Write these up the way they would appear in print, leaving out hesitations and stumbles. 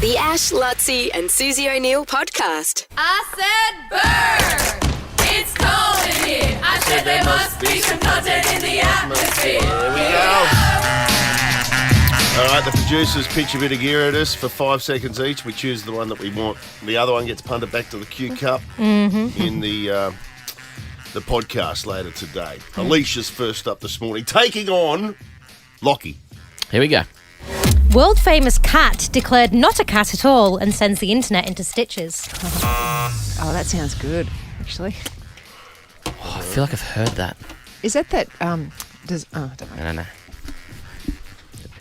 The Ash, Lutzi and Susie O'Neill podcast. I said burn! It's cold in here. I said there must be some content in the atmosphere. There we go. All right, the producers pitch a bit of gear at us for 5 seconds each. We choose the one that we want. The other one gets punted back to the Q Cup in the podcast later today. Alicia's first up this morning, taking on Lockie. Here we go. World famous cat declared not a cat at all and sends the internet into stitches. Oh, that sounds good, actually. Oh, I feel like I've heard that. Is that I don't know. I don't know.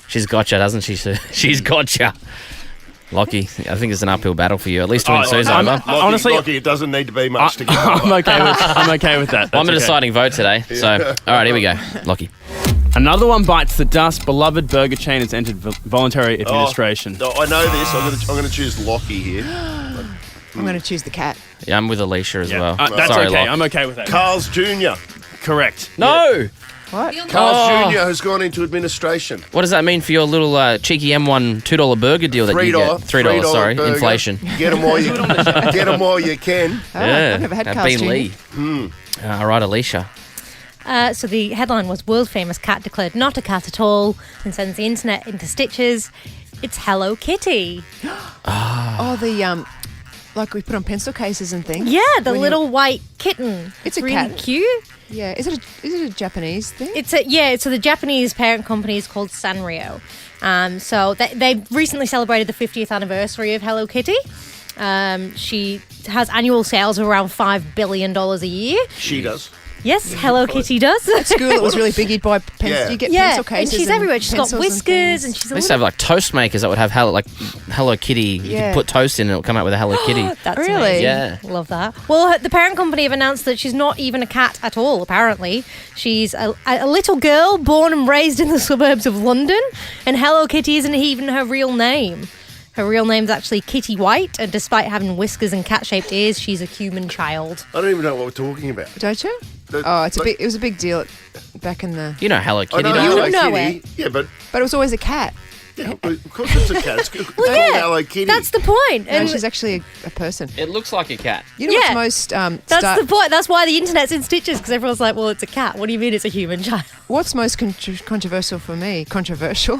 She's gotcha, doesn't she, Sue? She's gotcha. Lockie, I think it's an uphill battle for you, at least to win Sue's over. Honestly, Lockie, it doesn't need to be much to get over. I'm okay with that. I'm a That's okay. deciding vote today. So, all right, here we go. Lockie. Another one bites the dust. Beloved burger chain has entered voluntary administration. I know this. I'm going to choose Lockie here. I'm going to choose the cat. Yeah, I'm with Alicia as well. That's Sorry, okay. Lock. I'm okay with that. Carl's Jr. Correct. No! What? Carl's Jr. has gone into administration. What does that mean for your little cheeky M1 $2 burger deal that you get? $3, sorry. burger. Inflation. Get them while you can. Oh, Yeah. I've never had At Carl's Bean Jr. Lee. All right, Alicia. So the headline was world famous cat declared not a cat at all and sends the internet into stitches. It's Hello Kitty. Oh, the like we put on pencil cases and things. Yeah, the When little white kitten. It's a really cat. cute. Yeah, is it a Japanese thing? So the Japanese parent company is called Sanrio. So they recently celebrated the 50th anniversary of Hello Kitty. She has annual sales of around $5 billion a year. She does. Yes, Hello Kitty does. At school, it was really big. You'd buy pencils. Yeah. You get Yeah, pencil cases. and she's everywhere. She's got pencils and whiskers and things. she's I a used to have little... like Toastmakers that would have Hello Kitty. You Yeah. could put toast in and it'll come out with a Hello Kitty. That's Really? amazing. Yeah. Love that. Well, the parent company have announced that she's not even a cat at all, apparently. She's a little girl born and raised in the suburbs of London, and Hello Kitty isn't even her real name. Her real name's actually Kitty White, and despite having whiskers and cat-shaped ears, she's a human child. I don't even know what we're talking about. Don't you? Oh, it was a big deal back in the. You know Hello I Kitty, know don't You you? Hello would know Kitty. Yeah, but But it was always a cat. of course it's a cat. It's called Yeah, Hello Kitty. that's the point. No, And she's actually a person. It looks like a cat. You know Yeah. what's most that's the point. That's why the internet's in stitches, because everyone's like, well, it's a cat. What do you mean it's a human child? What's most controversial for me? Controversial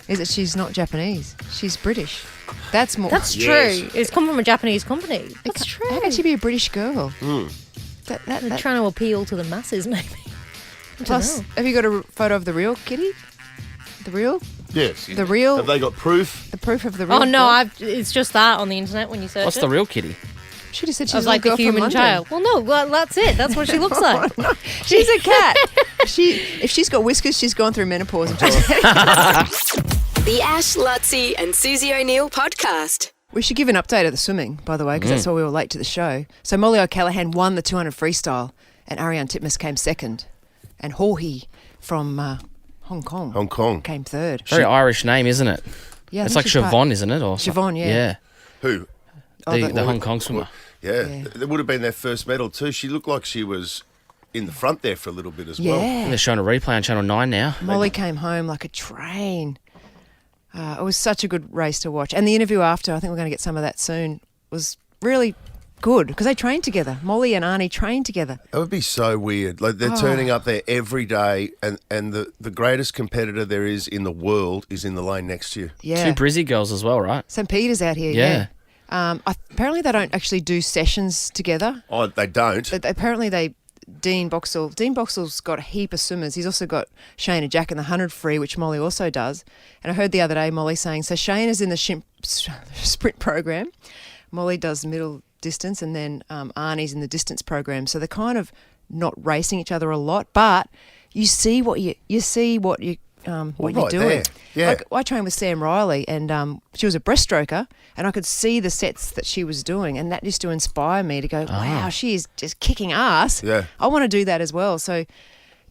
is that she's not Japanese. She's British. That's more. That's Yes. true. It's come from a Japanese company. That's true. How can she be a British girl? They're trying to appeal to the masses, maybe. I don't Plus, know. have you got a photo of the real kitty? The real? Yes. The real? Have they got proof? The proof of the real? Oh no, girl? it's just that on the internet when you search What's it. the real kitty? She just said I she's was a like little the girl from human London. child. Well, no, well, that's it. That's what she looks like. She's a cat. If she's got whiskers, she's gone through menopause. The Ash, Lutzi and Susie O'Neill podcast. We should give an update of the swimming, by the way, because that's why we were late to the show. So Molly O'Callaghan won the 200 freestyle, and Ariane Titmus came second, and Jorge from Hong Kong came third. Very Irish name, isn't it? Yeah, I It's think like she's part- Siobhan, isn't it? Or Siobhan, yeah. Yeah. Who? The Hong Kong swimmer. Yeah. Yeah. It would have been their first medal too. She looked like she was in the front there for a little bit as well. Yeah. They're showing a replay on Channel 9 now. Molly came home like a train. It was such a good race to watch. And the interview after, I think we're going to get some of that soon, was really good because they trained together. Molly and Arnie trained together. That would be so weird. Like they're turning up there every day, and the greatest competitor there is in the world is in the lane next to you. Yeah. Two Brizzy girls as well, right? St. Peter's out here. Yeah. Apparently they don't actually do sessions together. Oh, they don't. But apparently Dean Boxall's got a heap of swimmers. He's also got Shane and Jack in the 100 free, which Molly also does. And I heard the other day Molly saying, so Shane is in the sprint program, Molly does middle distance, and then Arnie's in the distance program. So they're kind of not racing each other a lot, but you see what you're right doing. there. Yeah. Like, I trained with Sam Riley, and she was a breaststroker, and I could see the sets that she was doing, and that used to inspire me to go, wow, she is just kicking ass. Yeah. I want to do that as well. So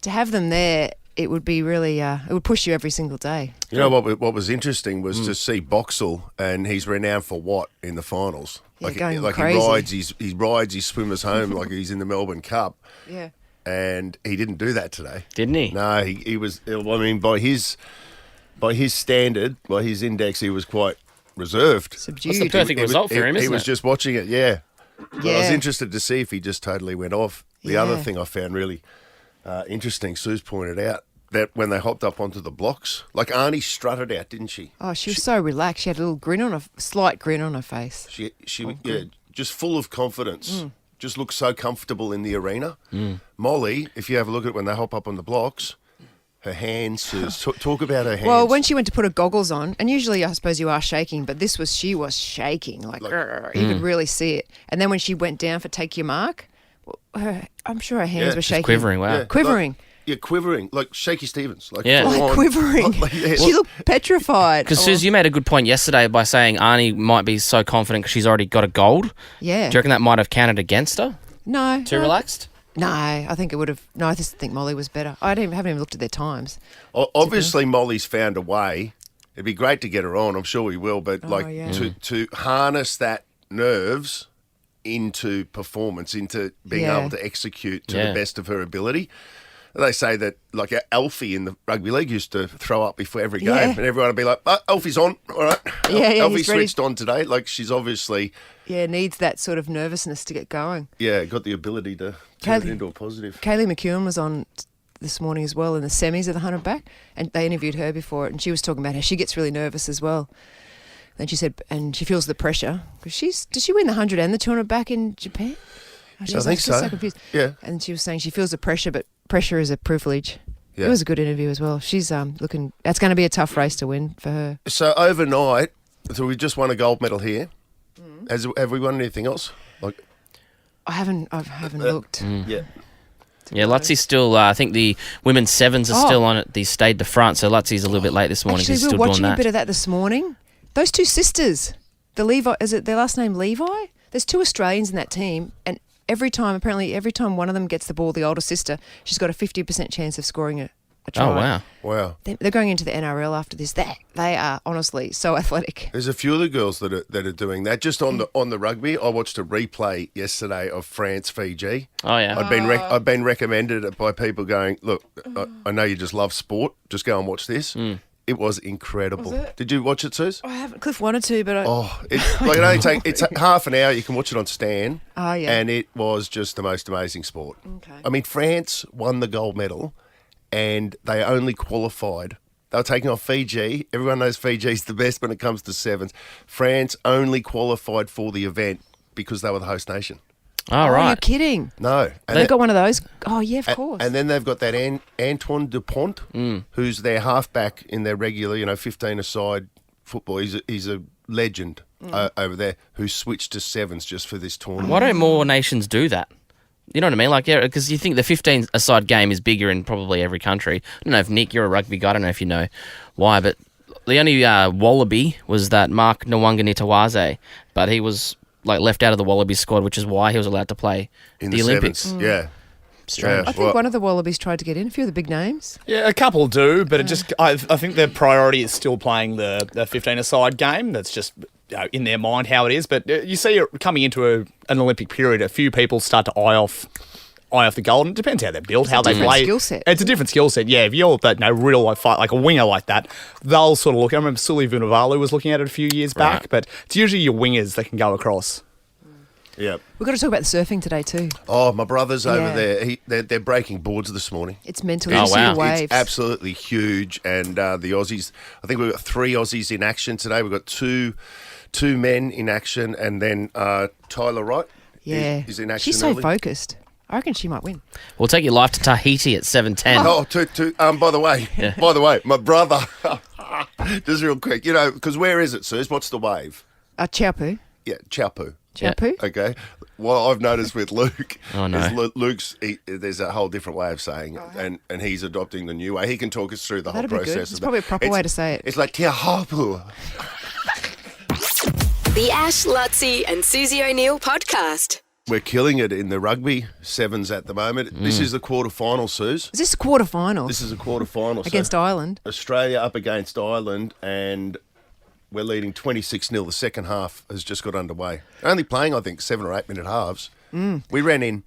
to have them there, it would be really, it would push you every single day. You know what was interesting was to see Boxall, and he's renowned for what in the finals? Yeah, Like, going like crazy. he rides his swimmers home like he's in the Melbourne Cup, Yeah. and he didn't do that today. Didn't he? No, he was. I mean, by his standard, by his index, he was quite reserved. Subdued. That's the perfect result for him, He isn't was it? just watching it, yeah. But I was Yeah. interested to see if he just totally went off. The other thing I found really interesting, Sue's pointed out, that when they hopped up onto the blocks, like Arnie strutted out, didn't she? Oh, she was so relaxed. She had a little grin on slight grin on her face. She just full of confidence. Just looked so comfortable in the arena. Molly, if you have a look at it when they hop up on the blocks, her hands, Suze, talk about her hands. Well, when she went to put her goggles on, and usually I suppose you are shaking, but she was shaking, like you could really see it. And then when she went down for take your mark, I'm sure her hands were shaking. Quivering, wow. Quivering. Quivering, like Shaky Stevens. Like, Yeah. full Like on. quivering. She looked petrified. Because Suze, you made a good point yesterday by saying Arnie might be so confident because she's already got a gold. Yeah. Do you reckon that might have counted against her? No. Too relaxed? No, I think it would have. No, I just think Molly was better. Haven't even looked at their times. Obviously, Molly's found a way. It'd be great to get her on. I'm sure we will. But yeah. to harness that nerves into performance, into being Yeah. able to execute to Yeah. the best of her ability. They say that, like, Alfie in the rugby league used to throw up before every game, Yeah. and everyone would be like, oh, Alfie's on, all right. Yeah, Alfie he's ready. switched on today. Like, she's obviously, Needs that sort of nervousness to get going. got the ability to turn it Kaylee- into a positive. Kaylee McEwen was on this morning as well in the semis of the 100 back, and they interviewed her before it, and she was talking about how she gets really nervous as well. And she said, and she feels the pressure because did she win the 100 and the 200 back in Japan? I think still so. confused. Yeah. And she was saying she feels the pressure, but pressure is a privilege. Yeah. It was a good interview as well. She's looking. That's going to be a tough race to win for her. So overnight, we just won a gold medal here. Have we won anything else? Like, I haven't looked. yeah. Yeah, Lutzie's still, I think the women's sevens are Oh. still on at the Stade de France, so Lutzie's a little bit late this morning. Actually, He's we still were doing watching a that. bit of that this morning. Those two sisters, the Levi, is it their last name Levi? There's two Australians in that team, and every time one of them gets the ball, the older sister, she's got a 50% chance of scoring a try. Oh, wow. Wow. They're going into the NRL after this. They are honestly so athletic. There's a few of the girls that are doing that. Just on the rugby, I watched a replay yesterday of France Fiji. Oh, yeah. I'd been recommended it by people going, look, I know you just love sport. Just go and watch this. It was incredible. Was it? Did you watch it, Suze? I haven't. Cliff wanted to, but It only it's half an hour. You can watch it on Stan. Oh, yeah. And it was just the most amazing sport. Okay. I mean, France won the gold medal, and they only qualified. They were taking off Fiji. Everyone knows Fiji's the best when it comes to sevens. France only qualified for the event because they were the host nation. Oh, you're right. kidding. No. And They've got one of those. Oh yeah, of course. And then they've got that Antoine Dupont, who's their halfback in their regular, 15-a-side football. He's a legend over there who switched to sevens just for this tournament. Why don't more nations do that? You know what I mean? Like, yeah, because you think the 15-a-side game is bigger in probably every country. I don't know if, Nick, you're a rugby guy. I don't know if you know why, but the only Wallaby was that Mark Nwanganitawaze, but he was left out of the Wallaby squad, which is why he was allowed to play in the Olympics. Sevens. Yeah. Strange. I think one of the Wallabies tried to get in. A few of the big names. Yeah, a couple do, but I think their priority is still playing the 15-a-side game. That's just in their mind how it is. But you see, coming into an Olympic period, a few people start to eye off the gold. And it depends how they're built, how they different play. skill set. It's a different skill set. Yeah, if you're that real fight like a winger like that, they'll sort of look. I remember Suli Vunivalu was looking at it a few years back, but it's usually your wingers that can go across. Yeah. We've got to talk about the surfing today too. Oh, my brother's over Yeah. there. They're breaking boards this morning. It's mental. Oh, You see wow. the waves. It's absolutely huge. And the Aussies, I think we've got 3 Aussies in action today. We've got two men in action, and then Tyler Wright is in action. She's so early. focused. I reckon she might win. We'll take your life to Tahiti at 7:10. Oh, by the way, my brother, just real quick, because where is it, Suze? What's the wave? Teahupo'o. Yeah, Teahupo'o. Teahupo'o. Okay. What I've noticed with Luke Oh, no. is there's a whole different way of saying it, and he's adopting the new way. He can talk us through the That'd whole be good. process. It's probably a proper way to say it. It's like Teahupo'o. The Ash, Lutzi and Susie O'Neill podcast. We're killing it in the rugby sevens at the moment. This is the quarterfinal, Suze. Is this a quarterfinal This is a quarterfinal. against Ireland? Australia up against Ireland, and we're leading 26-0. The second half has just got underway. Only playing, I think, 7 or 8 minute halves. We ran in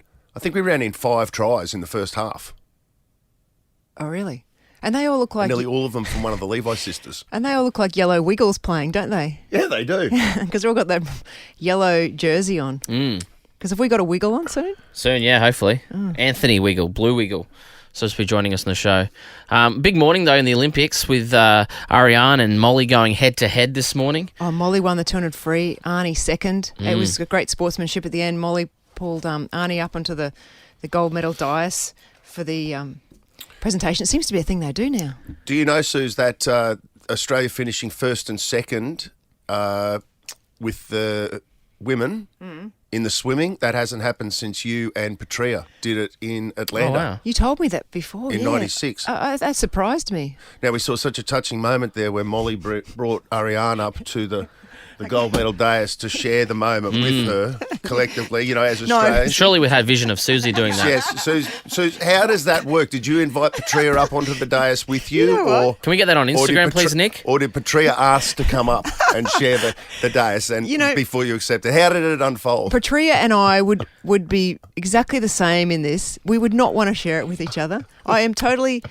5 tries in the first half. Oh, really? And they all look like Nearly all of them from one of the Levi sisters. and they all look like yellow Wiggles playing, don't they? Yeah, they do. Because they've all got that yellow jersey on. Because have we got a Wiggle on soon? Soon, yeah, hopefully. Anthony Wiggle, Blue Wiggle, supposed to be joining us on the show. Big morning, though, in the Olympics with Ariane and Molly going head-to-head this morning. Oh, Molly won the 200 free, Arnie second. It was a great sportsmanship at the end. Molly pulled Arnie up onto the gold medal dais for the presentation. It seems to be a thing they do now. Do you know, Suse, that Australia finishing first and second with the women in the swimming, that hasn't happened since you and Petria did it in Atlanta. Oh, wow. You told me that before, In yeah. 96. That surprised me. Now, we saw such a touching moment there where Molly brought Ariane up to the gold medal dais to share the moment with her collectively, you know, as Australians. Surely we had vision of Susie doing that. Yes, Suse, how does that work? Did you invite Petria up onto the dais with you? know what? Or Can we get that on or did Instagram, please, Nick? Or did Petria ask to come up and share the dais and before you accepted? How did it unfold? Petria and I would be exactly the same in this. We would not want to share it with each other. I am totally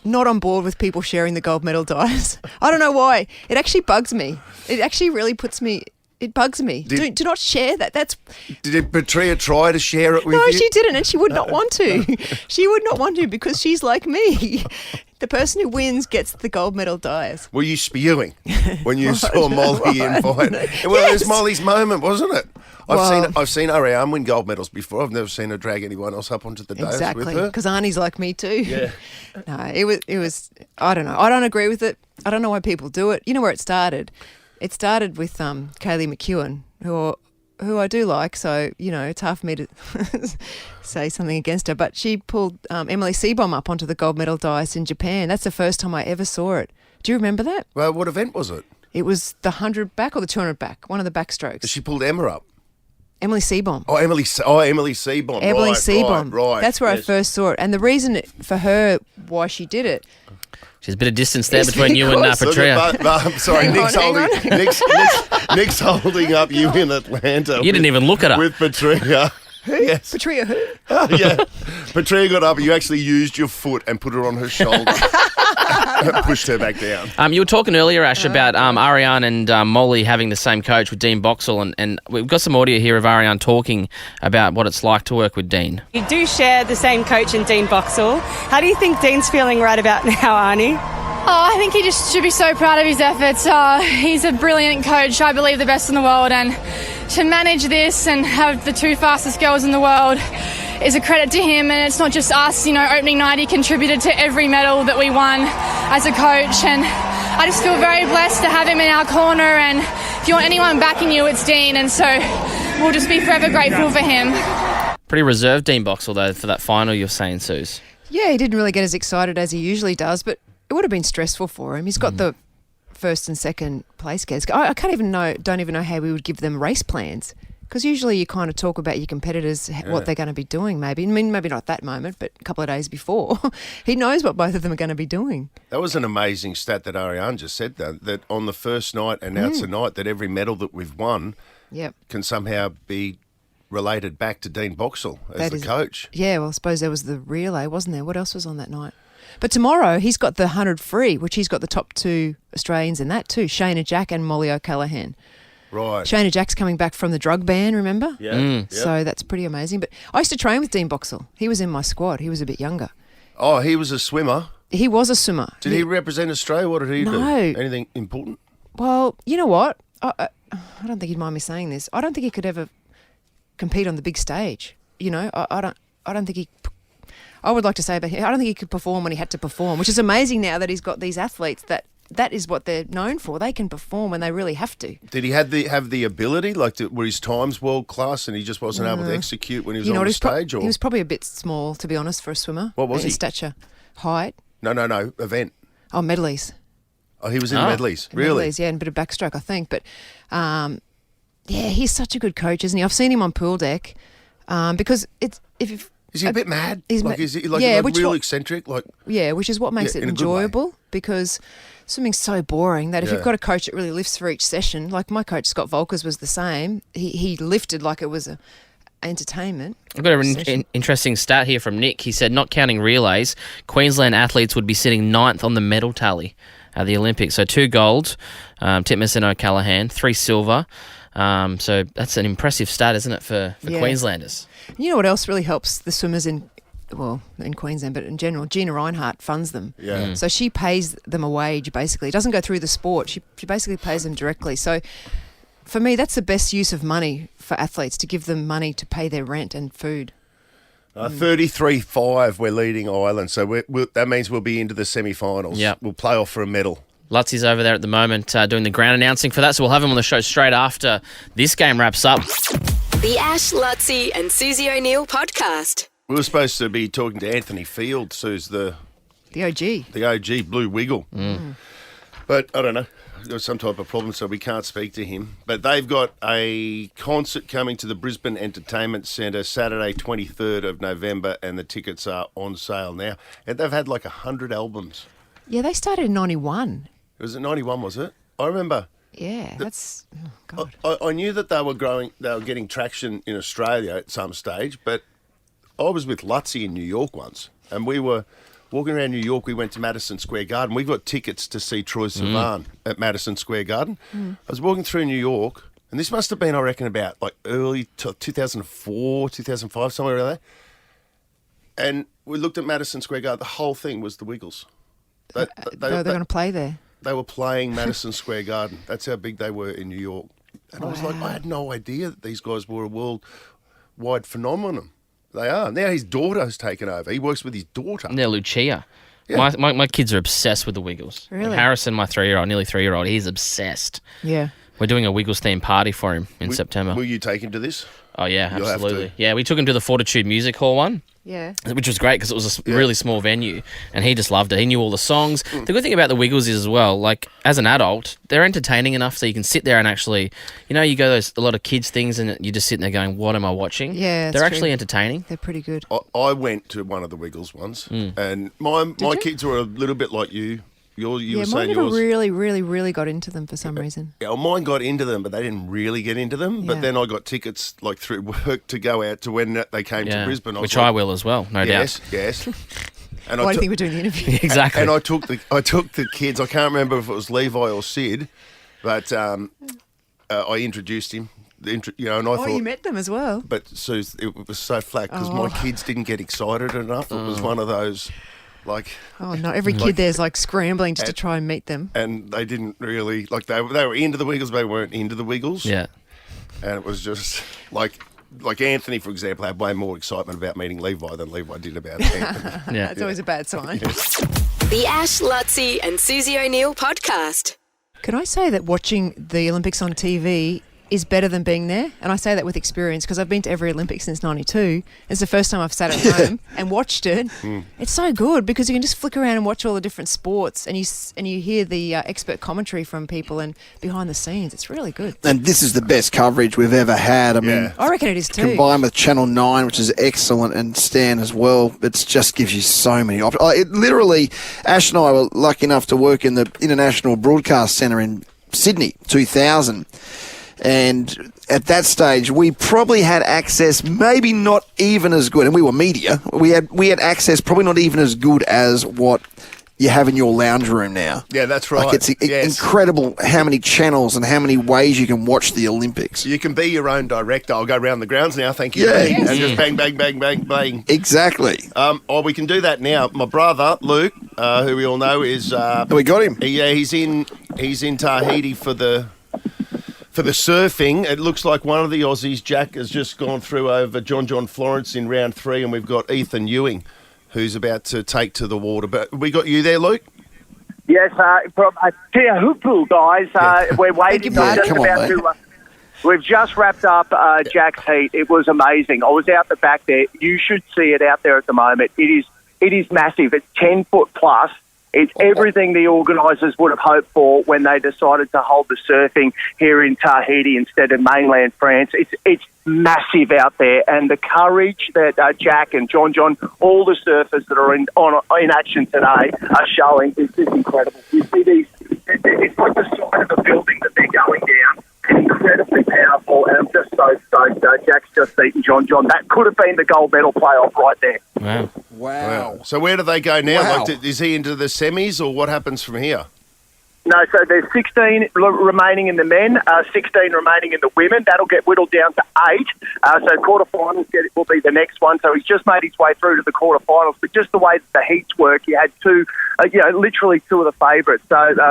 not on board with people sharing the gold medal dice. I don't know why. It actually bugs me. It actually really puts me... It bugs me. Do not share that. Did Petria try to share it with No, you? she didn't, and she would not want to. She would not want to because she's like me. The person who wins gets the gold medal dice. Were you spewing when you saw Molly invite? Well, it was Molly's moment, wasn't it? I've seen Ariane win gold medals before. I've never seen her drag anyone else up onto the dais Exactly, with her. because Arnie's like me too. Yeah. No, it was. I don't know. I don't agree with it. I don't know why people do it. You know where it started? It started with Kaylee McEwen, who I do like. So it's hard for me to say something against her. But she pulled Emily Seebohm up onto the gold medal dais in Japan. That's the first time I ever saw it. Do you remember that? Well, what event was it? It was the 100 back or the 200 back, one of the backstrokes. She pulled Emma up. Emily Seebohm. Emily Seebohm. Emily Right, Seebohm. Right. That's where I yes. first saw it. And the reason for her why she did it. There's a bit of distance there It's between you and because- Petria. I'm sorry, Hang on. Nick's holding up you in Atlanta. You didn't even look at her. With Petria. Yes. Petria who? Yeah. Petria got up. You actually used your foot and put her on her shoulder. Pushed her back down. You were talking earlier, Ash, about Ariane and Molly having the same coach with Dean Boxall, and we've got some audio here of Ariane talking about what it's like to work with Dean. You do share the same coach in Dean Boxall. How do you think Dean's feeling right about now, Arnie? I think he just should be so proud of his efforts. He's a brilliant coach, I believe the best in the world, and to manage this and have the two fastest girls in the world is a credit to him. And it's not just us, opening night he contributed to every medal that we won as a coach, and I just feel very blessed to have him in our corner. And if you want anyone backing you, it's Dean, and so we'll just be forever grateful for him. Pretty reserved, Dean Boxall, though, for that final you're saying, Suze. Yeah, he didn't really get as excited as he usually does, but it would have been stressful for him. He's got the first and second place guys. I don't even know how we would give them race plans, because usually you kind of talk about your competitors, what they're going to be doing maybe. I mean, maybe not that moment, but a couple of days before. He knows what both of them are going to be doing. That was an amazing stat that Ariane just said, though, that on the first night and now tonight, that every medal that we've won can somehow be related back to Dean Boxall as the coach. Yeah, well, I suppose there was the relay, wasn't there? What else was on that night? But tomorrow he's got the 100 free, which he's got the top two Australians in that too, Shayna Jack and Molly O'Callaghan. Right. Shayna Jack's coming back from the drug ban, remember? Yeah. Yep. So that's pretty amazing. But I used to train with Dean Boxall. He was in my squad. He was a bit younger. Oh, he was a swimmer. He was a swimmer. Did he represent Australia? What did he do? No. Anything important? Well, you know what? I don't think he'd mind me saying this. I don't think he could ever compete on the big stage. I don't think he... I would like to say about him, I don't think he could perform when he had to perform, which is amazing now that he's got these athletes that is what they're known for. They can perform when they really have to. Did he have the ability, were his times world class and he just wasn't able to execute when he was on the stage? He was probably a bit small, to be honest, for a swimmer. What was his he? stature, height. No, event. Oh, medleys. Oh, he was in medleys, really? Medleys, yeah, and a bit of backstroke, I think. But, yeah, he's such a good coach, isn't he? I've seen him on pool deck because Is he a bit mad? Is he real eccentric? Which is what makes it in a good way. enjoyable, because swimming's so boring that if you've got a coach that really lifts for each session, like my coach Scott Volkers was the same. He lifted like it was entertainment. I've got an interesting stat here from Nick. He said, not counting relays, Queensland athletes would be sitting 9th on the medal tally at the Olympics. So 2 gold, Titmus and O'Callaghan, 3 silver. So that's an impressive stat, isn't it, for Queenslanders? You know what else really helps the swimmers in Queensland, but in general, Gina Reinhart funds them. Yeah. So she pays them a wage, basically. It doesn't go through the sport. She basically pays them directly. So for me, that's the best use of money for athletes, to give them money to pay their rent and food. 33-5, we're leading Ireland. So that means we'll be into the semi-finals. Yep. We'll play off for a medal. Lutzie's over there at the moment doing the ground announcing for that, so we'll have him on the show straight after this game wraps up. The Ash, Lutzie and Susie O'Neill podcast. We were supposed to be talking to Anthony Fields, who's the OG. The OG, Blue Wiggle. But I don't know. There's some type of problem, so we can't speak to him. But they've got a concert coming to the Brisbane Entertainment Centre Saturday, 23rd of November, and the tickets are on sale now. And they've had like 100 albums. Yeah, they started in 91. Was it 91, was it? I remember. Yeah, that's... Oh, God. I knew that they were getting traction in Australia at some stage, but I was with Lutzie in New York once, and we were walking around New York. We went to Madison Square Garden. We got tickets to see Troye Sivan at Madison Square Garden. I was walking through New York, and this must have been, I reckon, about like early 2004, 2005, somewhere around there. And we looked at Madison Square Garden. The whole thing was the Wiggles. They're going to play there. They were playing Madison Square Garden. That's how big they were in New York. And I was like, I had no idea that these guys were a worldwide phenomenon. They are. Now his daughter's taken over. He works with his daughter. Yeah, Lucia. Yeah. My kids are obsessed with the Wiggles. Really? Like Harrison, my 3-year-old, nearly 3-year-old, he's obsessed. Yeah. We're doing a Wiggles-themed party for him in September. Will you take him to this? Oh, yeah, You'll have absolutely. to. Yeah, we took him to the Fortitude Music Hall one. Yeah. Which was great because it was a really small venue and he just loved it. He knew all the songs. The good thing about the Wiggles is as well, like as an adult, they're entertaining enough so you can sit there and actually, you go a lot of kids things and you're just sitting there going, what am I watching? Yeah, they're that's actually true. entertaining. They're pretty good. I went to one of the Wiggles once, and my kids were a little bit like you. You were Mine saying never yours. really got into them for some reason. Yeah, well, mine got into them, but they didn't really get into them. Yeah. But then I got tickets like through work to go out to when they came to Brisbane. Which I will as well, no doubt. Yes. And Why do you think we're doing the interview? Exactly. And I took the kids. I can't remember if it was Levi or Sid, but I introduced him. And I thought you met them as well. But Suse, it was so flat because my kids didn't get excited enough. It was one of those, like... Oh, no, every kid there's like scrambling just to try and meet them. And they didn't really... Like, they were into the Wiggles, but they weren't into the Wiggles. Yeah. And it was just like Anthony, for example, had way more excitement about meeting Levi than Levi did about Anthony. Yeah. That's always a bad sign. The Ash, Lutzie and Susie O'Neill podcast. Can I say that watching the Olympics on TV is better than being there? And I say that with experience because I've been to every Olympics since 92. It's the first time I've sat at home and watched it. It's so good because you can just flick around and watch all the different sports and you hear the expert commentary from people and behind the scenes. It's really good. And this is the best coverage we've ever had. I mean, I reckon it is too. combined with Channel 9, which is excellent, and Stan as well, it just gives you so many options. It literally, Ash and I were lucky enough to work in the International Broadcast Centre in Sydney, 2000. And at that stage, we probably had access, maybe not even as good, and we were media. We had access probably not even as good as what you have in your lounge room now. Yeah, that's right. Like it's incredible how many channels and how many ways you can watch the Olympics. You can be your own director. I'll go around the grounds now, thank you. Yeah. And just bang, bang, bang, bang, bang. Exactly. We can do that now. My brother, Luke, who we all know is... we got him. He's in Tahiti for the surfing. It looks like one of the Aussies, Jack, has just gone through over John Florence in round 3, and we've got Ethan Ewing, who's about to take to the water. But we got you there, Luke? Yes, from Teahupo'o, guys. We're waiting. We've just wrapped up Jack's heat. It was amazing. I was out the back there. You should see it out there at the moment. It is massive. It's 10 foot plus. It's everything the organisers would have hoped for when they decided to hold the surfing here in Tahiti instead of mainland France. It's massive out there, and the courage that Jack and John, all the surfers that are in action today are showing is just incredible. You see these, it's like the side of a building that they're going down. It's incredibly powerful, I'm just so stoked. Jack's just beaten John. That could have been the gold medal playoff right there. Wow. Wow. So where do they go now? Wow. Like, is he into the semis, or what happens from here? No, so there's 16 remaining in the men, 16 remaining in the women. That'll get whittled down to 8. So quarterfinals will be the next one. So he's just made his way through to the quarterfinals. But just the way that the heats work, you had literally two of the favourites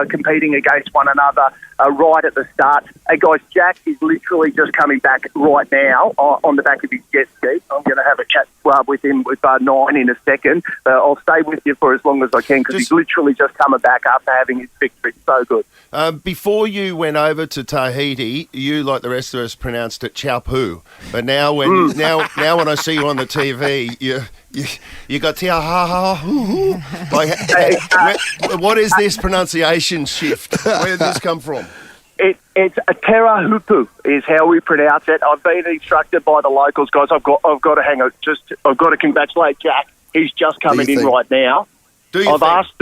competing against one another right at the start. Hey guys, Jack is literally just coming back right now on the back of his jet ski. I'm going to have a chat with him with 9 in a second. I'll stay with you for as long as I can because he's literally just coming back after having his victory. So good. Before you went over to Tahiti, you, like the rest of us, pronounced it Teahupo'o. But now when now when I see you on the TV, you got Teahupo'o. Like, what is this pronunciation shift? Where did this come from? It's a Teahupo'o is how we pronounce it. I've been instructed by the locals, guys. I've got to hang on. I've got to congratulate Jack. He's just coming in right now. I've asked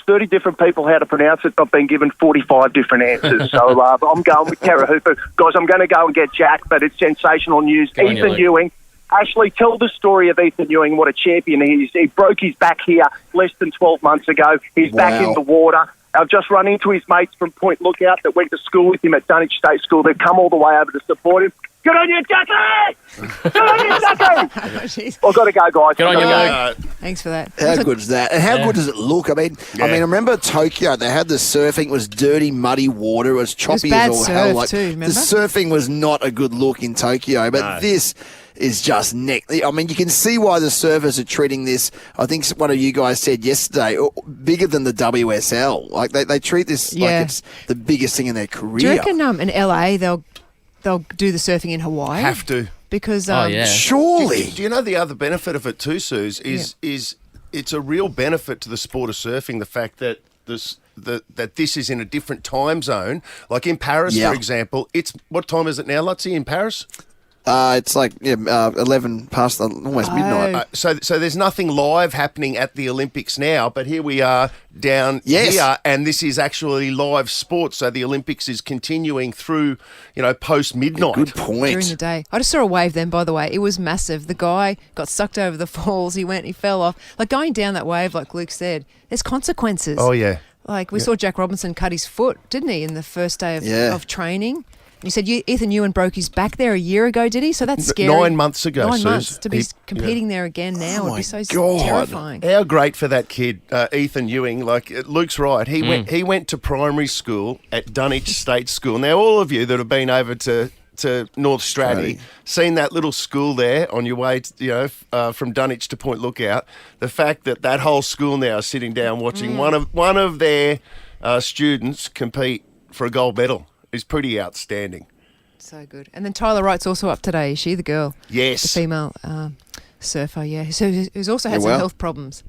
30 different people how to pronounce it. I've been given 45 different answers. So I'm going with Teahupo'o. Guys, I'm going to go and get Jack, but it's sensational news. Ethan Ewing. Ashley, tell the story of Ethan Ewing, what a champion he is. He broke his back here less than 12 months ago. He's back in the water. I've just run into his mates from Point Lookout that went to school with him at Dunwich State School. They've come all the way over to support him. Good on you, Jackie! Good on you, Jackie! I've got to go, guys. Good on you, mate. Thanks for that. How good is that? And how good does it look? I remember Tokyo, they had the surfing. It was dirty, muddy water. It was choppy as all hell. Like, too, remember? The surfing was not a good look in Tokyo, but this is just neck. I mean, you can see why the surfers are treating this. I think one of you guys said yesterday, bigger than the WSL. Like they treat this like it's the biggest thing in their career. Do you reckon in LA they'll do the surfing in Hawaii? Have to. Because surely. Do you know the other benefit of it too, Suse, is it's a real benefit to the sport of surfing, the fact that that this is in a different time zone. Like in Paris, for example, it's what time is it now, Lutzy, in Paris? It's like 11 past almost midnight. So there's nothing live happening at the Olympics now, but here we are down here, and this is actually live sport. So the Olympics is continuing through, post midnight. Good point. During the day. I just saw a wave then, by the way. It was massive. The guy got sucked over the falls. He fell off. Like going down that wave, like Luke said, there's consequences. Oh, yeah. Like we saw Jack Robinson cut his foot, didn't he, in the first day of training? You said Ethan Ewing broke his back there a year ago, did he? So that's scary. 9 months ago, 9 Suse. months to be competing there again now would be so terrifying. How great for that kid, Ethan Ewing. Like Luke's right. He went to primary school at Dunwich State School. Now, all of you that have been over to North Stratty, seen that little school there on your way, from Dunwich to Point Lookout. The fact that whole school now is sitting down watching one of their students compete for a gold medal is pretty outstanding. So good. And then Tyler Wright's also up today. Is she the girl? Yes. The female surfer, who's also had some health problems.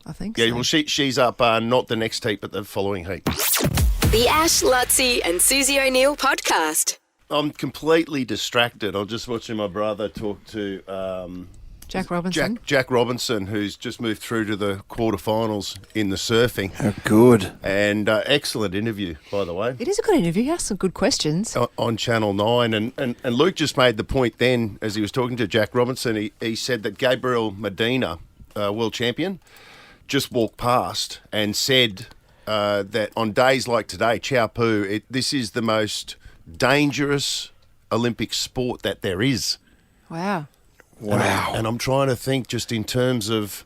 I think. Yeah, so. well, she's up not the next heat, but the following heat. The Ash, Lutzy and Susie O'Neill podcast. I'm completely distracted. I'm just watching my brother talk to Jack Robinson. Jack Robinson, who's just moved through to the quarterfinals in the surfing. How good. And excellent interview, by the way. It is a good interview. He asked some good questions. On Channel 9. And Luke just made the point then, as he was talking to Jack Robinson, he said that Gabriel Medina, world champion, just walked past and said that on days like today, Teahupo'o, this is the most dangerous Olympic sport that there is. Wow. And I'm trying to think just in terms of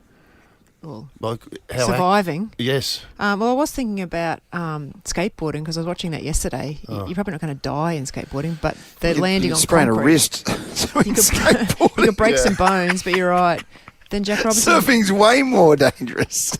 like how surviving. Yes. Well, I was thinking about skateboarding because I was watching that yesterday. You're probably not going to die in skateboarding, but they're landing on sprain concrete. a wrist. You could break some bones, but you're right. Then Jack Robinson. Surfing's way more dangerous.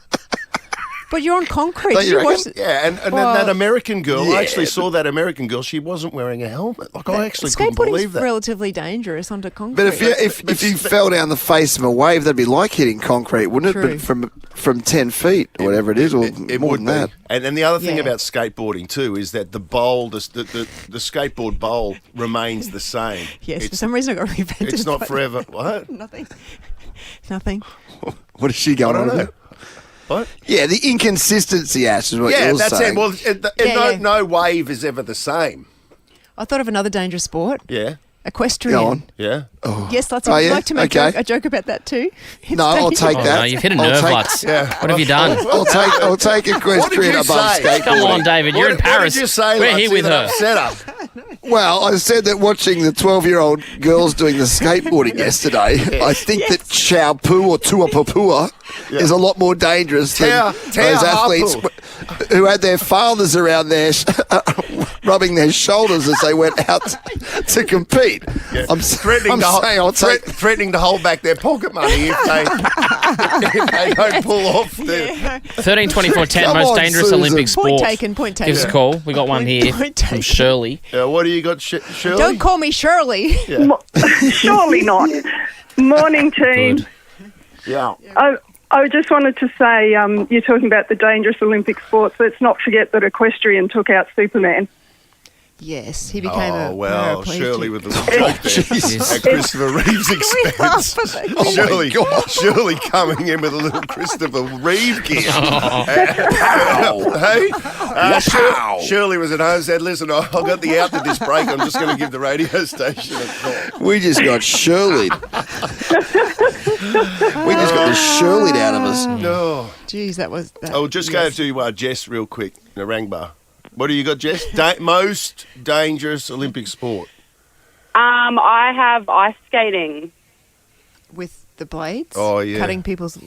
But you're on concrete. Don't you watch and that American girl, I actually saw that American girl, she wasn't wearing a helmet. Like, I actually couldn't believe that. Skateboarding's relatively dangerous under concrete. But if you fell down the face of a wave, that'd be like hitting concrete, wouldn't it? But from 10 feet or whatever it is, or it more would than that. And the other thing about skateboarding too is that the bowl, the skateboard bowl remains the same. Yes, for some reason I got reinvented. It's not forever. What? Nothing. What is she going on about? What? Yeah, the inconsistency, Ash, is what you're saying. Yeah, that's it. Well, no wave is ever the same. I thought of another dangerous sport. Yeah. Equestrian. Go on. Yeah. Yes, Lutzy, Oh, would you yeah? like to make Okay. a joke about that too? No, I'll take Oh, that. no, you've hit a I'll nerve, take- Lutz. Yeah. What have you done? I'll take equestrian you above say? skateboarding. Come on, David. You're in Paris. What did you say, We're Lutzy, here with that her. upset her? Well, I said that watching the 12-year-old girls doing the skateboarding yesterday, I think that Teahupo'o or Teahupo'o is a lot more dangerous than those athletes who had their fathers around there rubbing their shoulders as they went out to compete. Yeah. I'm Threatening to hold back their pocket money if they don't pull off the... 13, 24, 10, Come most on, dangerous Susan. Olympic sport. Point taken. Give us a call. We got one here Point from taken. Shirley. What do you got, Shirley? Don't call me Shirley. Surely not. Morning, team. Good. Yeah. I just wanted to say, you're talking about the dangerous Olympic sports. Let's not forget that equestrian took out Superman. Yes, he became a paraplegic. Shirley with the little joke there at Christopher Reeve's expense. Shirley coming in with a little Christopher Reeve gift. Hey? Shirley was at home and said, listen, I've got the out to this break. I'm just going to give the radio station a call. We just got Shirley'd. We just got the Shirley'd out of us. No. Jeez, that was... I'll just go to Jess real quick, the Rangbar. What do you got, Jess? Most dangerous Olympic sport? I have ice skating. With the blades? Oh, yeah. Cutting people's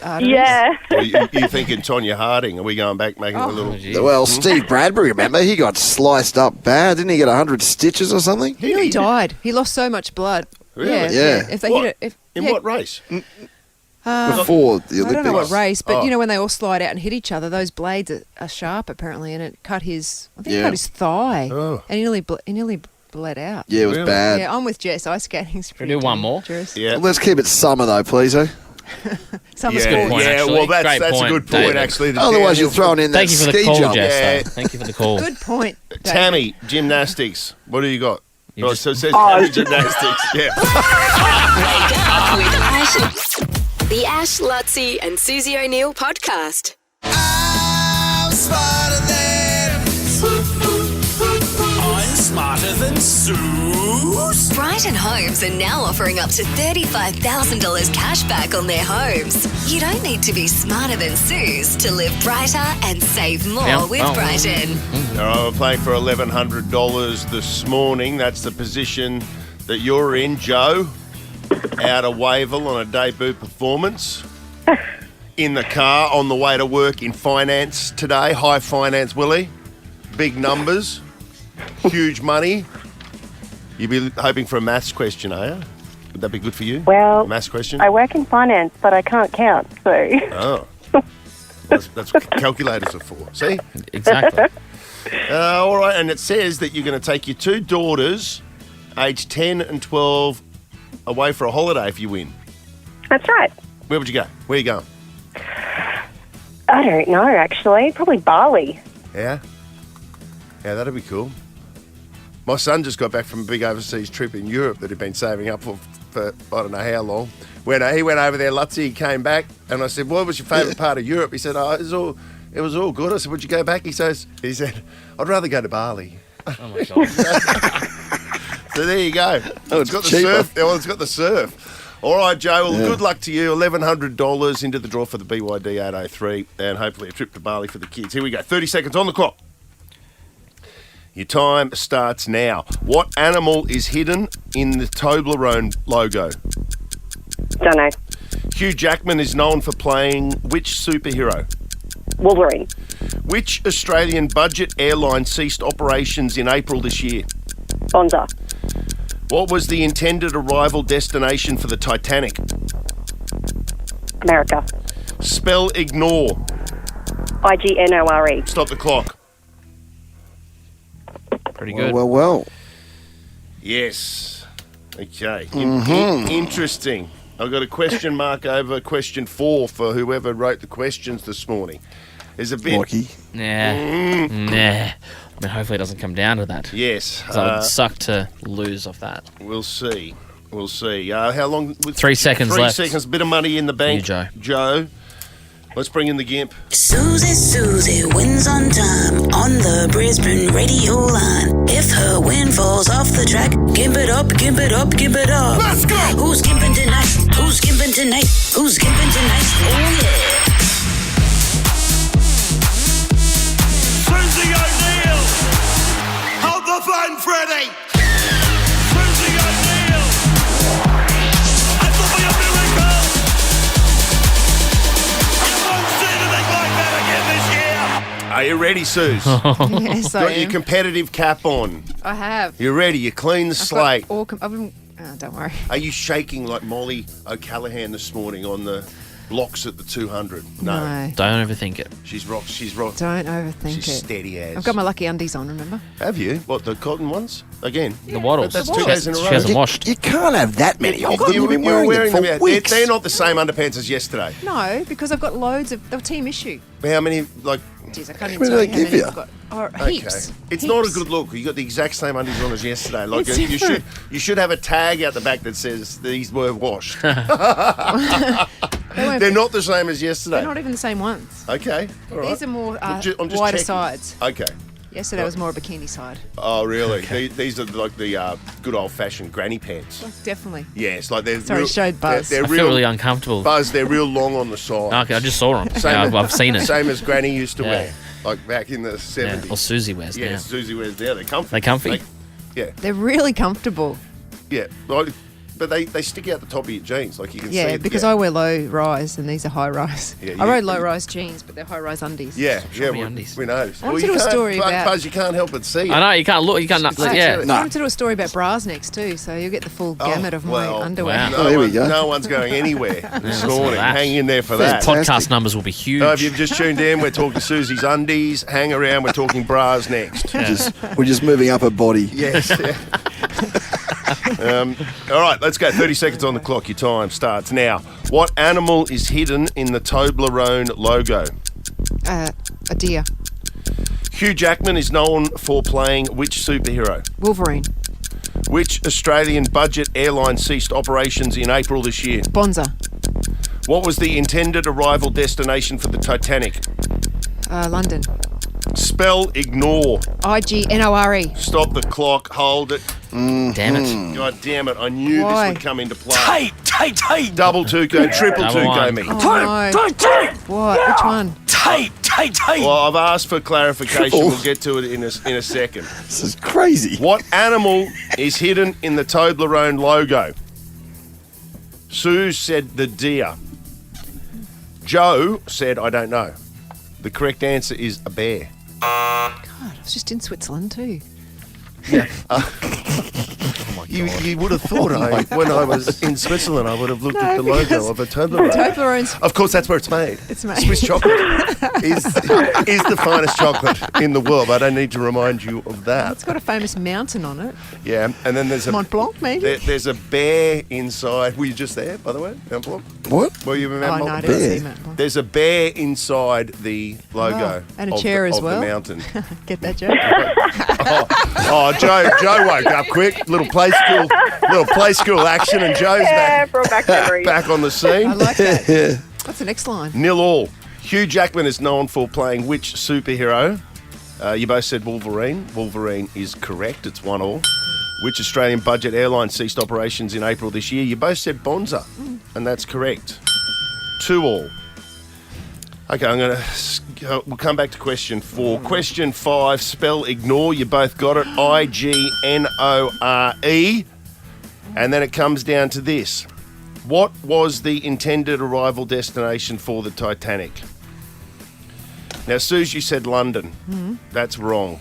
arteries? Yeah. Or you thinking Tonya Harding? Are we going back making a little... Well, Steve Bradbury, remember? He got sliced up bad. Didn't he get 100 stitches or something? He nearly died. He lost so much blood. Really? Yeah. If they hit it... In what race? Before the Olympics. I don't know what race, but you know when they all slide out and hit each other, those blades are sharp apparently, and it cut his... I think it cut his thigh, and he nearly bled out. Yeah, it was bad. Yeah, I'm with Jess. Ice skating's pretty do one more? dangerous. Yeah. Well, let's keep it summer, though, please, eh? Summer Yeah, sport. point, yeah. actually. Well, that's Great a point, good point, David. actually. the Otherwise, you're downhill- throwing in that Thank you for the ski call, jump. Jess. Yeah. Though. Thank you for the call. Good point, David. Tammy, gymnastics. What do you got? You So it says Tammy gymnastics. Yeah. Wake up with Ash. The Ash, Lutzy and Susie O'Neill podcast. I'm smarter than Suse. Brighton Homes are now offering up to $35,000 cash back on their homes. You don't need to be smarter than Suse to live brighter and save more with Brighton. All right, we're playing for $1,100 this morning. That's the position that you're in, Joe. Out of Wavell on a debut performance. In the car on the way to work in finance today. High finance, Willie. Big numbers. Huge money. You'd be hoping for a maths question, are you? Would that be good for you? Well, a maths question? I work in finance, but I can't count, so... Oh. That's what calculators are for. See? Exactly. All right, and it says that you're going to take your two daughters, aged 10 and 12, away for a holiday if you win. That's right. Where would you go? Where are you going? I don't know, actually. Probably Bali. Yeah? Yeah, that'd be cool. My son just got back from a big overseas trip in Europe that he'd been saving up for I don't know how long. When he went over there, Lutzy, he came back, and I said, what was your favourite part of Europe? He said, it was all good. I said, would you go back? He said, I'd rather go to Bali. Oh, my God. So there you go. It's got the cheaper. surf. Well, it's got the surf. All right, Joe. Well, good luck to you. $1,100 into the draw for the BYD 803, and hopefully a trip to Bali for the kids. Here we go. 30 seconds on the clock. Your time starts now. What animal is hidden in the Toblerone logo? Don't know. Hugh Jackman is known for playing which superhero? Wolverine. Which Australian budget airline ceased operations in April this year? Bonza. What was the intended arrival destination for the Titanic? America. Spell ignore. IGNORE. Stop the clock. Pretty good. Well. Yes. Okay. Interesting. I've got a question mark over question 4 for whoever wrote the questions this morning. There's a bit... Lucky. Nah. I mean, hopefully it doesn't come down to that. Yes. 'Cause I would suck to lose off that. We'll see. How long... 3 seconds 3 left. seconds. Bit of money in the bank. You, Joe. Joe. Let's bring in the Gimp. Susie wins on time on the Brisbane radio line. If her win falls off the track, gimp it up, gimp it up, gimp it up. Let's go! Who's gimping tonight? Who's gimping tonight? Who's gimping tonight? Oh yeah! Susie O'Neill! Hold the phone, Freddie! Susie O'Neill! It will be a miracle! You won't see anything like that again this year! Are you ready, Suze? Yes, I Got am. your competitive cap on. I have. You're ready. You clean the slate. Don't worry. Are you shaking like Molly O'Callaghan this morning on the blocks at the 200? No. Don't overthink it. She's rock. Don't overthink She's it. steady as. I've got my lucky undies on, remember? Have you? What, the cotton ones? Again? The waddles. That's 2 days in a row. She hasn't washed. You can't have that many of them. You You've been were wearing them them for weeks. They're not the same underpants as yesterday. No, because I've got loads of... They're team issue. How many, like... Jeez, I can't How even many tell do you they give how many you? I've got. Oh, Okay. heaps. It's Heaps. not a good look. You got the exact same undies on as yesterday. Like It's you different. should have a tag out the back that says these were washed. They weren't- They're not the same as yesterday. They're not even the same ones. Okay, all right. These are more I'm just wider checking. sides. Okay. Yesterday was more a bikini side. Oh, really? These are like the good old-fashioned granny pants. Definitely. Yes, like they're Sorry, real, showed Buzz. They're I feel really uncomfortable. Buzz, they're real long on the side. Okay, I just saw them. Yeah, I've seen it. Same as Granny used to Yeah. wear, like back in the 70s. Yeah. Or Susie wears Yeah, now. Susie wears now. They're comfy. They comfy? Yeah, They're really comfortable. yeah. Like, but they stick out the top of your jeans, like you can see. Yeah, because I wear low rise and these are high rise. Yeah, I you- rode low rise jeans, but they're high rise undies. Yeah, Shoppy we undies. know. I want to you do a can't- story about. Buzz, you can't help but see. I know, you can't look, you can't, yeah. I want to do a story about bras next too, so you'll get the full gamut of my underwear. Wow. No, there we go. no one's going anywhere this listen to morning. that. Hang in there for The that. podcast numbers will be huge. If you've just tuned in, we're talking Susie's undies. Hang around, we're talking bras next. We're just moving up a body. Yes. All right, let's go. 30 seconds on the clock. Your time starts now. What animal is hidden in the Toblerone logo? A deer. Hugh Jackman is known for playing which superhero? Wolverine. Which Australian budget airline ceased operations in April this year? Bonza. What was the intended arrival destination for the Titanic? London. Spell ignore. IGNORE. Stop the clock. Hold it. Damn it. God damn it. I knew Why? this would come into play. Tape. Double Tuco, triple Double Tuco one. me. Oh, no. What? Which one? Tape. Well, I've asked for clarification. We'll get to it in a second. This is crazy. What animal is hidden in the Toblerone logo? Sue said the deer. Joe said, I don't know. The correct answer is a bear. God, I was just in Switzerland too. You would have thought when I was in Switzerland, I would have looked at the logo of a Toblerone. Toblerone's. Of course, that's where it's made. It's made. Swiss chocolate is the finest chocolate in the world. I don't need to remind you of that. It's got a famous mountain on it. Yeah, and then there's a Mont Blanc, maybe? there's a bear inside. Were you just there, by the way, Mont Blanc? What? Were you in Oh, Mont no, I Blanc? didn't see Mont Blanc. There's a bear inside the logo. Oh, and a of chair the, as of well. the mountain. Get that joke? Oh, Joe woke up quick. Little play school action, and Joe's back on the scene. I like that. What's the next line? 0-0. Hugh Jackman is known for playing which superhero? You both said Wolverine. Wolverine is correct. It's 1-1. Which Australian budget airline ceased operations in April this year? You both said Bonza, and that's correct. 2-2. Okay, we'll come back to question 4. Question 5, spell ignore. You both got it. IGNORE. And then it comes down to this. What was the intended arrival destination for the Titanic? Now, Suze, you said London. That's wrong.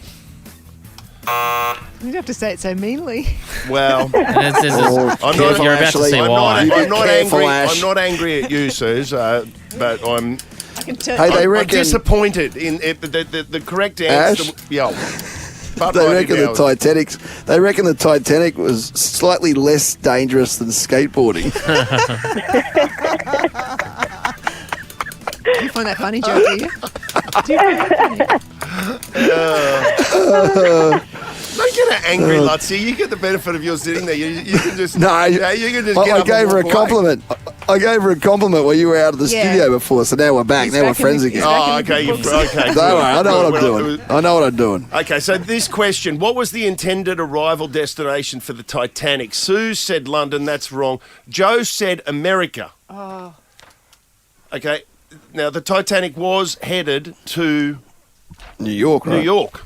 You'd have to say it so meanly. Well, I'm not- you're about to say why. I'm not Careful, angry. Ash. I'm not angry at you, Suze, but I'm. Hey, they I'm reckon disappointed in it, the correct answer. Ash? Yeah. But they right reckon now- They reckon the Titanic was slightly less dangerous than skateboarding. Do you find that funny, Joe? Do you? Do you find that funny? Don't get an angry Lutsy. You get the benefit of your sitting there. You can just No, you can just I get up gave and her a walk away. compliment. I gave her a compliment while you were out of the studio before, so now we're back. Now we're friends again. Oh, okay. Okay. Don't worry, I know what I'm doing. I know what I'm doing. Okay, so this question, what was the intended arrival destination for the Titanic? Suse said London, that's wrong. Joe said America. Oh. Okay, now the Titanic was headed to New York, right? New York.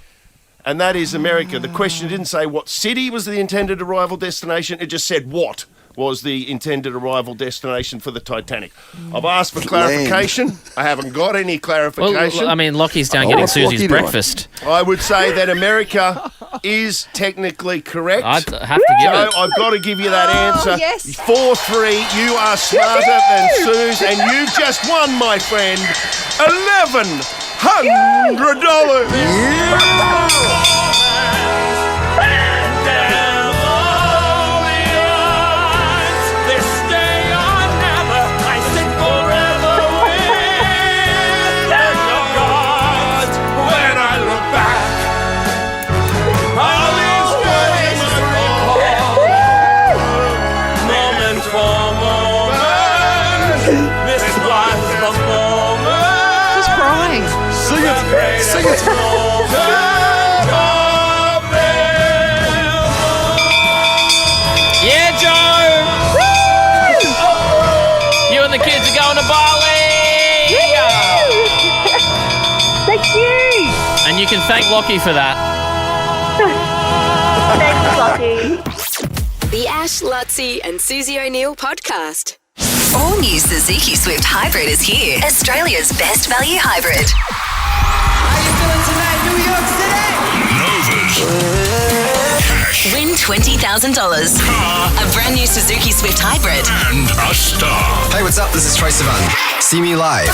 And that is America. The question didn't say what city was the intended arrival destination. It just said what was the intended arrival destination for the Titanic. I've asked for clarification. I haven't got any clarification. Well, I mean, Lockie's down getting Susie's breakfast. I would say that America is technically correct. I'd have to give it. I've got to give you that answer. Yes. 4-3. You are smarter than Suze, and you've just won, my friend, $1,100. Sing it. Yeah, Joe! You and the kids are going to Bali! Thank you! And you can thank Lockie for that. Thanks, Lockie. The Ash, Lutzi and Susie O'Neill podcast. All new Suzuki Swift Hybrid is here. Australia's best value hybrid. Win $20,000. A brand new Suzuki Swift Hybrid. And a star. Hey, what's up? This is Troy Sivan. See me live.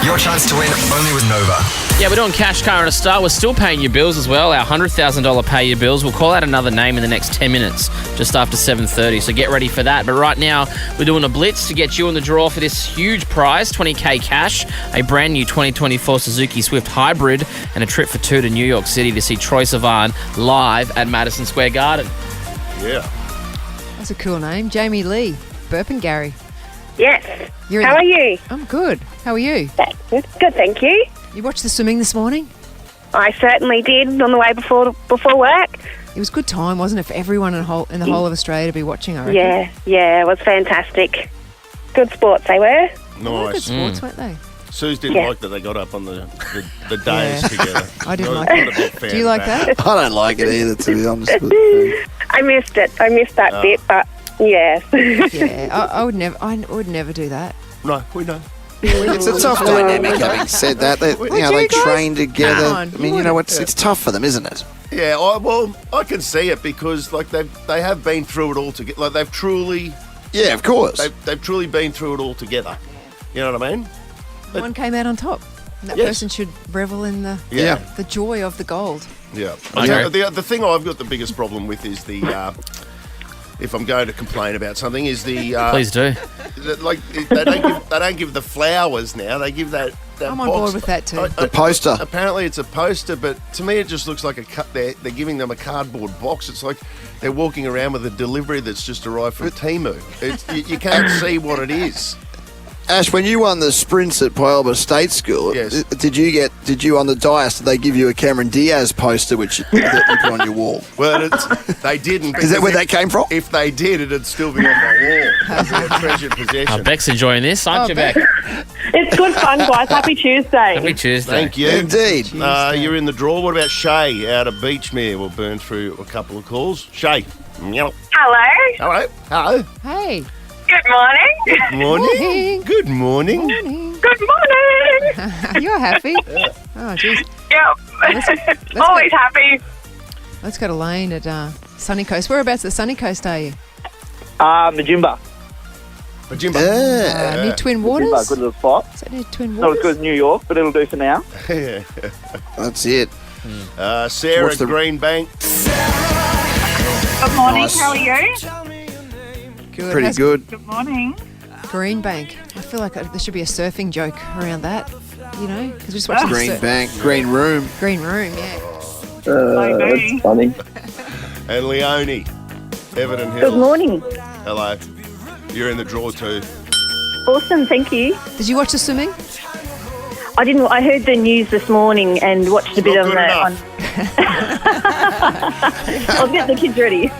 Your chance to win only with Nova. Yeah, we're doing Cash, Car and a Star. We're still paying your bills as well. Our $100,000 pay your bills. We'll call out another name in the next 10 minutes, just after 7:30. So get ready for that. But right now, we're doing a blitz to get you in the draw for this huge prize, $20K cash, a brand new 2024 Suzuki Swift Hybrid, and a trip for two to New York City to see Troy Sivan live at Madison Square Garden. Yeah. That's a cool name. Jamie Lee, Burpengary. Yes. How are you? I'm good. How are you? Good, thank you. You watched the swimming this morning? I certainly did on the way before work. It was a good time, wasn't it, for everyone in the whole of Australia to be watching, I reckon? Yeah, it was fantastic. Good sports they were. Nice. Good sports, weren't they? Suze didn't like that they got up on the days together. I didn't Not- like not a big it. fan Do you of like that? I don't like it either, to be honest with you. I missed it. I missed that bit, but yeah. Yeah, I would never do that. No, we know. It's a tough dynamic, having said that. They train together. Come on, I mean, it's tough for them, isn't it? Yeah, I can see it because like they have been through it all together. Like they've truly. Yeah, of course. They've truly been through it all together. You know what I mean? One came out on top. That Yes. person should revel in the joy of the gold. Yeah. Okay. The thing I've got the biggest problem with is the. If I'm going to complain about something, is the Please do. They don't give the flowers now. They give that I'm on box. board with that too. The poster. Apparently, it's a poster, but to me, it just looks like they're giving them a cardboard box. It's like they're walking around with a delivery that's just arrived from Temu. You can't see what it is. Ash, when you won the sprints at Puyallup State School, Yes. did you on the dais, did they give you a Cameron Diaz poster that you put on your wall? Well, they didn't. Is that where that came from? If they did, it'd still be on my wall. It'd be a treasured possession. Beck's enjoying this, aren't you, Beck? It's good fun, guys. Happy Tuesday. Happy Tuesday. Thank you. Indeed. You're in the draw. What about Shay out of Beachmere? We'll burn through a couple of calls. Shay. Hello. Hello. Hello. Hey. Good morning. Good morning. Good morning. Good morning. You're happy. Oh, jeez. Yep. Always happy. Let's go to Lane at Sunny Coast. Whereabouts at Sunny Coast are you? Majimba. Near Twin Waters? Majimba, good little spot. Is that near Twin Not as Waters? good as New York, but it'll do for now. That's it. Sarah What's the- Greenbank. Good morning. Nice. How are you? Good. Pretty How's good. Good morning. Greenbank. I feel like there should be a surfing joke around that, you know? Because we just watched the Green Bank, Green Room. Green Room, yeah. That's funny. And Leonie. Everton Hills. Good morning. Hello. You're in the draw too. Awesome, thank you. Did you watch the swimming? I didn't. I heard the news this morning and watched a bit of it. I'll get the kids ready.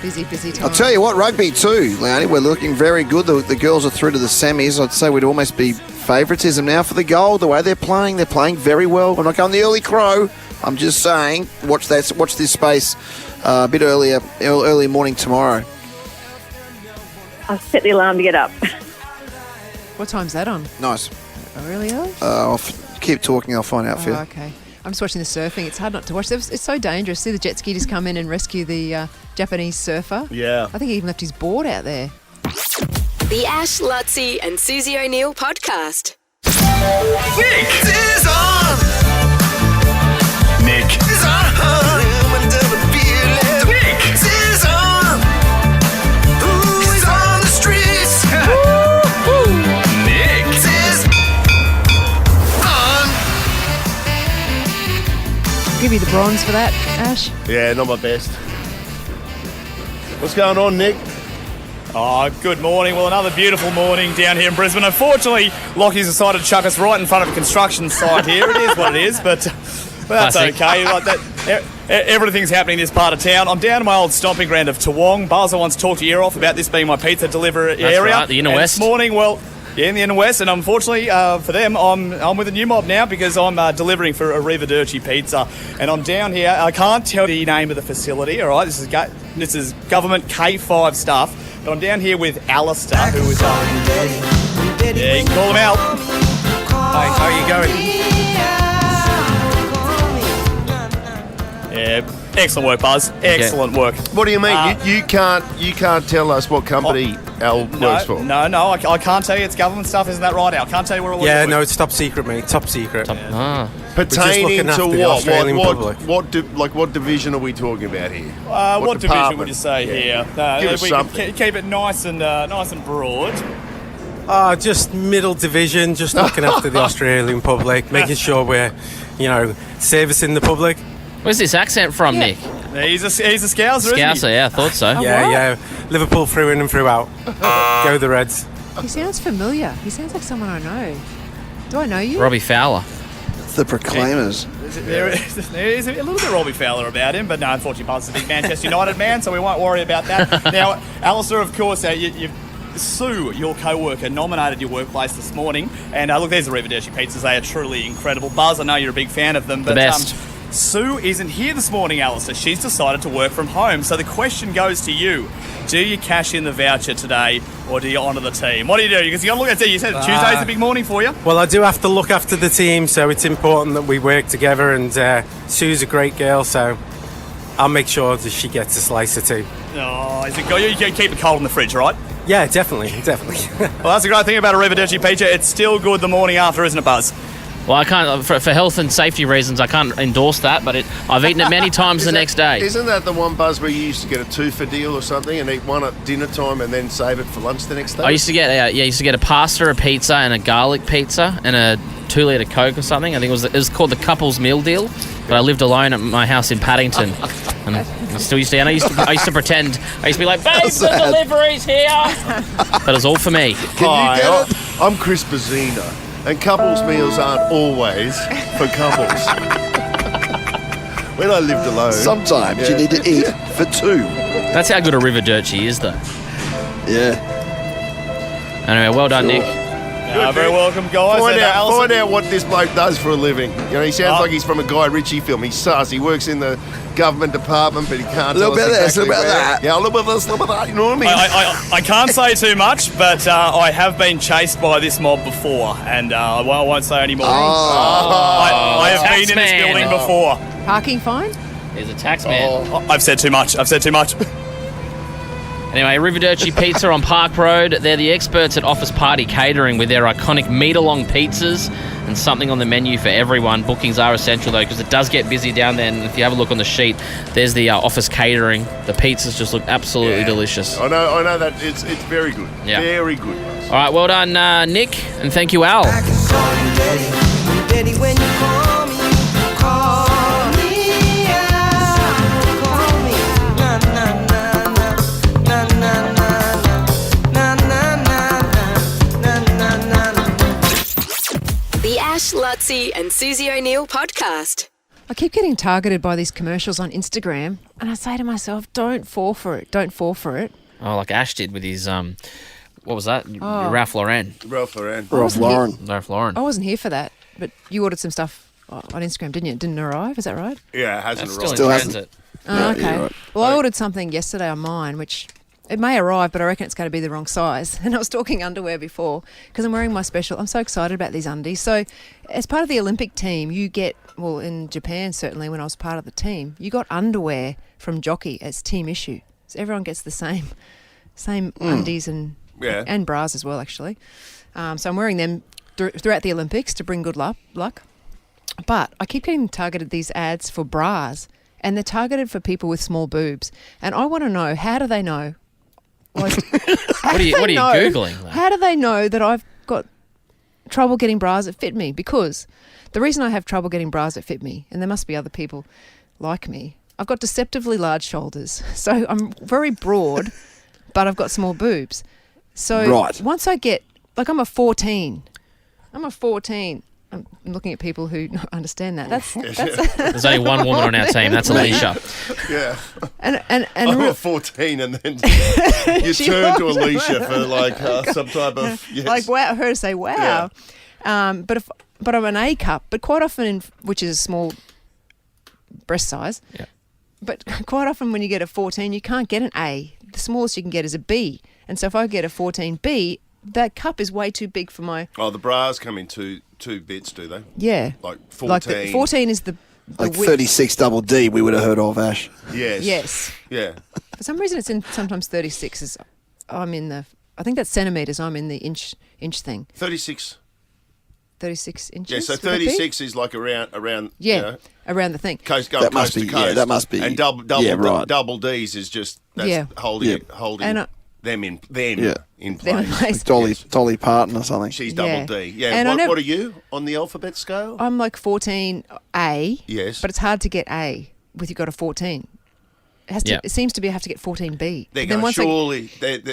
Busy time. I'll tell you what, rugby too, Leonie, we're looking very good. The girls are through to the semis. I'd say we'd almost be favouritism now for the gold. The way they're playing very well. I'm not going the early crow. I'm just saying, watch this space a bit early morning tomorrow. I'll set the alarm to get up. What time's that on? Nice. Oh, really early? I'll keep talking. I'll find out for you. Okay. I'm just watching the surfing. It's hard not to watch. It's so dangerous. See the jet ski just come in and rescue the Japanese surfer. Yeah. I think he even left his board out there. The Ash, Lutzi and Susie O'Neill podcast. Nick is on. Nick is on. Nick is on. Who's on the streets? Nick is on. Give you the bronze for that, Ash. Yeah, not my best. What's going on, Nick? Oh, good morning. Well, another beautiful morning down here in Brisbane. Unfortunately, Lockie's decided to chuck us right in front of a construction site here. It is what it is, but that's okay. Like that, everything's happening in this part of town. I'm down to my old stomping ground of Toowong. Buzzer wants to talk your ear off about this being my pizza delivery That's area. right, the inner west. This morning, well, yeah, in the inner west, and unfortunately for them, I'm with a new mob now because I'm delivering for Arrivederci Pizza, and I'm down here. I can't tell the name of the facility. All right, this is government K5 stuff. But I'm down here with Alistair, who is yeah, you can call him out. Hi, how are you going? Yeah, excellent work, Buzz. Excellent work. What do you mean? You can't tell us what company Al works for? No, I can't tell you. It's government stuff, isn't that right, Al? I can't tell you where all Yeah, no, it's top secret, mate. Top secret. Pertaining to what? What division are we talking about here? What division would you say here? Give us we something. can keep it nice and broad. Just middle division, just looking after the Australian public, making sure we're, servicing the public. Where's this accent from, Nick? He's a Scouser, isn't he? Scouser, yeah, I thought so. Yeah. Liverpool through in and throughout. Go the Reds. He sounds familiar. He sounds like someone I know. Do I know you? Robbie Fowler. The Proclaimers. There is a little bit of Robbie Fowler about him, but no, unfortunately, Buzz is a big Manchester United man, so we won't worry about that. Now, Alistair, of course, Sue, your co-worker, nominated your workplace this morning, and look, there's the Arrivederci pizzas. They are truly incredible. Buzz, I know you're a big fan of them, but the best. Sue isn't here this morning, Alistair. She's decided to work from home. So the question goes to you. Do you cash in the voucher today or do you honour the team? What do you do? Because you got to look at it. You said Tuesday's a big morning for you. Well, I do have to look after the team, so it's important that we work together, and Sue's a great girl, so I'll make sure that she gets a slice or two. Oh, is it good? You keep it cold in the fridge, right? Yeah, definitely. Well, that's the great thing about Arrivederci Pizza. It's still good the morning after, isn't it, Buzz? Well, I can't, for health and safety reasons, I can't endorse that, but I've eaten it many times the next day. Isn't that the one, Buzz, where you used to get a 2-for deal or something and eat one at dinner time and then save it for lunch the next day? I used to get a pasta, a pizza, and a garlic pizza, and a 2-litre Coke or something. I think it was called the couple's meal deal. But I lived alone at my house in Paddington, and I still used to. And I used to pretend. I used to be like, "Babe, the delivery's here," but it was all for me. Hi, I'm Chris Bazzina. And couples meals aren't always for couples. When I lived alone... Sometimes you need to eat for two. That's how good Arrivederci is, though. Yeah. Anyway, well done, Nick. Very welcome, guys. Find out what this bloke does for a living. He sounds like he's from a Guy Ritchie film. He's sus. He works in the government department, but he can't tell us exactly where. Yeah, a little bit of this, a little bit of that. You know what I mean? I can't say too much, but I have been chased by this mob before, and I won't say any more. I have been in this building before. Parking fine? There's a tax man. I've said too much. Anyway, Arrivederci Pizza on Park Road. They're the experts at Office Party Catering with their iconic metre-long pizzas and something on the menu for everyone. Bookings are essential, though, because it does get busy down there. And if you have a look on the sheet, there's the Office Catering. The pizzas just look absolutely delicious. I know that. It's very good. Yeah. Very good. All right, well done, Nick, and thank you, Al. Lutzi and Susie O'Neill podcast. I keep getting targeted by these commercials on Instagram, and I say to myself, don't fall for it. Don't fall for it. Oh, like Ash did with his, what was that? Oh. Ralph Lauren. Ralph Lauren. Ralph Lauren. Ralph Lauren. I wasn't here for that, but you ordered some stuff on Instagram, didn't you? It didn't arrive, is that right? Yeah, it hasn't arrived. Still hasn't. Oh, okay. Yeah, right. Well, I ordered something yesterday on mine, which it may arrive, but I reckon it's going to be the wrong size. And I was talking underwear before because I'm wearing my special. I'm so excited about these undies. So as part of the Olympic team, you get, well, in Japan, certainly, when I was part of the team, you got underwear from Jockey as team issue. So everyone gets the same undies and bras as well, actually. So I'm wearing them throughout the Olympics to bring good luck. But I keep getting targeted these ads for bras, and they're targeted for people with small boobs. And I want to know, how do they know? Like, What are you Googling? Though? How do they know that I've got trouble getting bras that fit me? Because the reason I have trouble getting bras that fit me, and there must be other people like me, I've got deceptively large shoulders. So I'm very broad, but I've got small boobs. So once I get, like, I'm a 14. I'm looking at people who understand that. That's There's only one woman on our team. That's Alicia. Yeah. And I'm a 14, and then you turn to Alicia for like some type of like, wow, I heard her say wow. Yeah. But I'm an A cup, but quite often which is a small breast size. Yeah. But quite often when you get a 14, you can't get an A. The smallest you can get is a B. And so if I get a 14B, that cup is way too big for my... Oh, the bras come in two bits, do they? Yeah. Like 14. Like 14 is the Like width. 36 double D we would have heard of, Ash. Yes. Yes. Yeah. For some reason it's in sometimes 36. I'm in the... I think that's centimetres. I'm in the inch thing. 36. 36 inches? Yeah, so would that be? 36 is like around Yeah, you know, around the thing. coast That must to be- coast. yeah, that must be- And double yeah, right. double D's is just holding And them in Them place. in place. Like Dolly Parton or something. She's Yeah. double D. Yeah. And What are you on the alphabet scale? I'm like 14A. Yes. But it's hard to get A with you got a 14. It has to. Yeah. It seems to have to get 14B. They're Then going, once surely,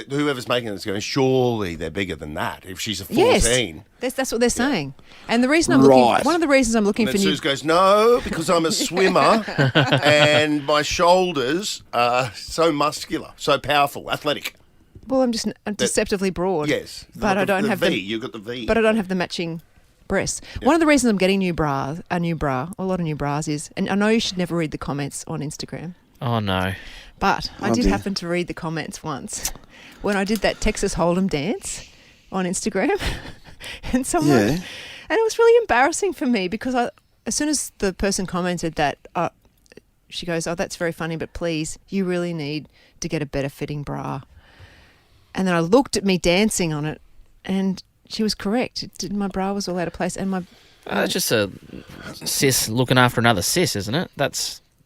whoever's making it is going, surely they're bigger than that. If she's a 14. Yes, that's what they're saying. And the reason I'm looking, one of the reasons I'm looking And for then new. Suse goes, no, because I'm a swimmer and my shoulders are so muscular, so powerful, athletic. Well, I'm deceptively broad. Yes. but I don't have the V. the. You've got the V. But I don't have the matching breasts. One of the reasons I'm getting a lot of new bras is, and I know you should never read the comments on Instagram. Oh, no. But I did happen to read the comments once when I did that Texas Hold'em dance on Instagram, and someone, and it was really embarrassing for me because as soon as the person commented that, she goes, "Oh, that's very funny, but please, you really need to get a better fitting bra." And then I looked at me dancing on it, and she was correct. My bra was all out of place, and my. That's just a cis looking after another cis, isn't it?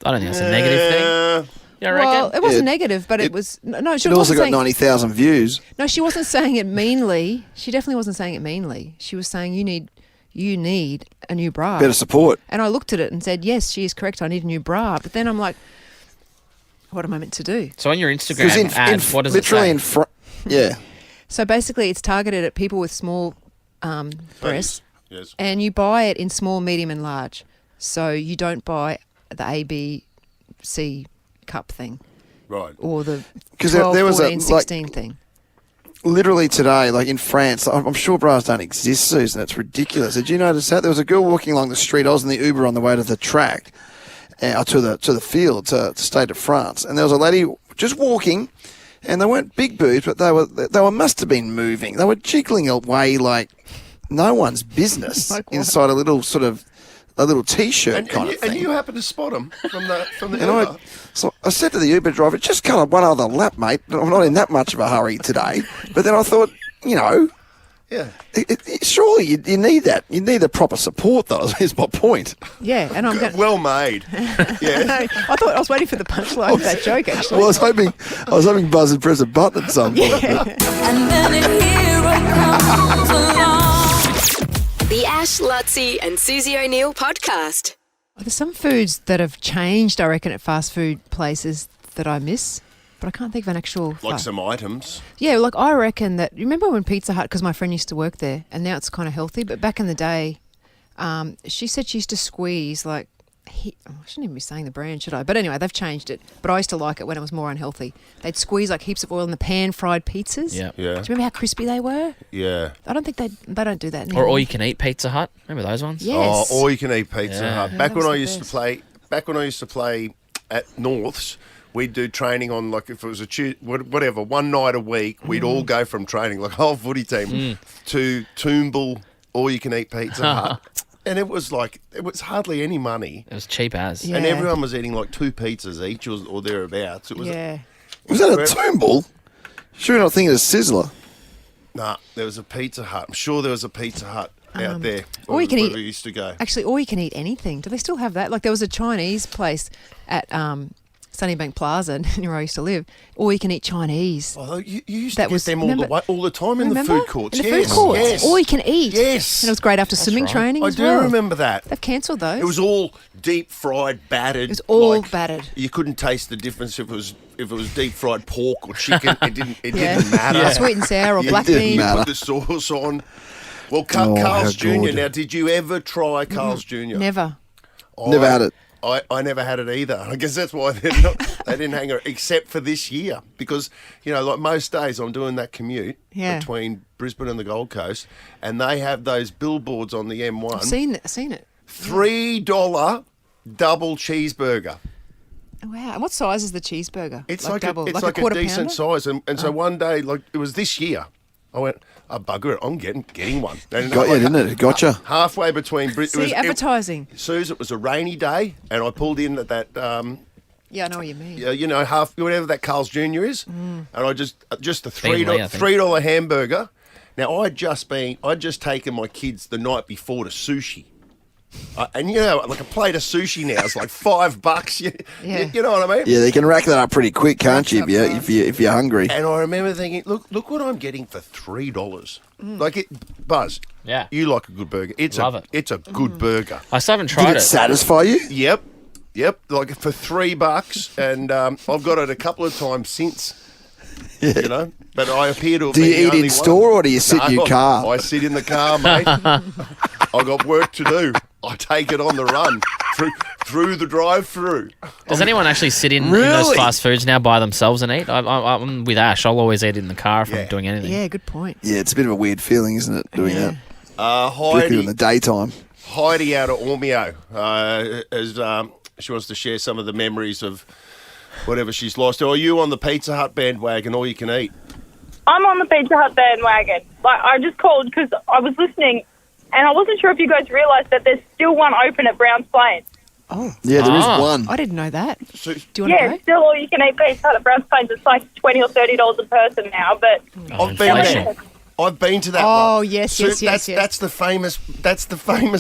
I don't think that's a negative thing. You reckon? Well, it wasn't negative, but it was no. She It also wasn't got saying, 90,000 views. No, she wasn't saying it meanly. She definitely wasn't saying it meanly. She was saying you need a new bra. Better support. And I looked at it and said, yes, she is correct. I need a new bra. But then I'm like, what am I meant to do? So on your Instagram ad, what does it say? Yeah. So basically, it's targeted at people with small breasts, Yes. and you buy it in small, medium, and large. So you don't buy the A, B, C cup thing. Right. Or the 'Cause 12, there was 14, 16 thing. Literally today, like in France, I'm sure bras don't exist, Susan. It's ridiculous. Did you notice that? There was a girl walking along the street. I was in the Uber on the way to the track, to the field, to Stade de France, and there was a lady just walking, and they weren't big boobs, but they were must have been moving. They were jiggling away like no one's business inside a little T-shirt kind of thing. And you happen to spot them from the And Uber. So I said to the Uber driver, just kind of one other lap, mate. I'm not in that much of a hurry today. But then I thought, yeah, surely you need that. You need the proper support, though, is my point. Yeah, and I'm going. Well made. Yeah. I was waiting for the punchline of that joke, actually. Well, I was hoping Buzz would press a button at some point. And then a hero comes along. The Ash, Lutzi and Susie O'Neill podcast. There's some foods that have changed, I reckon, at fast food places that I miss, but I can't think of an actual... Like some items. Yeah, like I reckon that... You remember when Pizza Hut, because my friend used to work there, and now it's kind of healthy, but back in the day, She said she used to squeeze like. I shouldn't even be saying the brand, should I? But anyway, they've changed it. But I used to like it when it was more unhealthy. They'd squeeze like heaps of oil in the pan-fried pizzas. Yeah. Do you remember how crispy they were? Yeah. I don't think they don't do that anymore. Or all you can eat Pizza Hut. Remember those ones? Yes. Oh, all you can eat Pizza Hut. Yeah, Back that when was I the used to play at Norths, we'd do training on like if it was whatever, one night a week, we'd all go from training like a whole footy team to Toombul all you can eat Pizza Hut. And it was hardly any money. It was cheap as. And everyone was eating like 2 pizzas each or thereabouts. It was Was that a Toombul? Sure, not thinking of Sizzler. Nah, there was a Pizza Hut. I'm sure there was a Pizza Hut out there. Or you can where eat. we used to go. Actually, or you can eat anything. Do they still have that? Like there was a Chinese place at Sunnybank Plaza near where I used to live. Or you can eat Chinese. Oh, you used to get them all the time in the Remember? food courts. In the food courts. Yes. Or you can eat. Yes. And it was great after swimming training I as do well. remember that. They've cancelled those. It was all deep fried, battered. It was all battered. You couldn't taste the difference if it was deep fried pork or chicken. It didn't matter. Yeah. Sweet and sour or black bean. You put the sauce on. Well, Carl's Jr. Now, did you ever try Carl's Jr.? Never. Never had it. I never had it either. I guess that's why they didn't hang around, except for this year. Because, like most days I'm doing that commute between Brisbane and the Gold Coast, and they have those billboards on the M1. I've seen it. $3 double cheeseburger. Oh, wow. And what size is the cheeseburger? It's like double, it's like a quarter decent pounder? size. And so one day, like it was this year, I went, bugger it, I'm getting one. And Got you, didn't it? Gotcha. Halfway between See, advertising. Suze, it was a rainy day, and I pulled in at that. Yeah, I know what you mean. Whatever that Carl's Jr. is, and I just the $3 hamburger. Now I'd just taken my kids the night before to sushi. And like a plate of sushi now is like $5. You know what I mean? Yeah, they can rack that up pretty quick, can't you? If you're hungry. And I remember thinking, look what I'm getting for $3. Like it, Buzz. Yeah. You like a good burger? Love it. It's a good burger. I still haven't tried Did it satisfy you? Yep. Like for $3, and I've got it a couple of times since. Yeah. But I appear to have Do been you the eat only in one. store or do you sit in your car? I sit in the car, mate. I got work to do. I take it on the run through the drive-through. Does anyone actually sit in those fast foods now by themselves and eat? I'm with Ash. I'll always eat in the car if I'm doing anything. Yeah, good point. Yeah, it's a bit of a weird feeling, isn't it, doing that? Heidi, in the daytime. Heidi out of Ormeo, she wants to share some of the memories of whatever she's lost. Are you on the Pizza Hut bandwagon, all you can eat? I'm on the Pizza Hut bandwagon. I just called because I was listening, and I wasn't sure if you guys realised that there's still one open at Browns Plains. Oh. Yeah, there is one. I didn't know that. So, do you want to go? Still all you can eat Pizza Hut at Browns Plains. It's like $20 or $30 a person now, but I've been there. I've been to that one. Oh, yes. That's the famous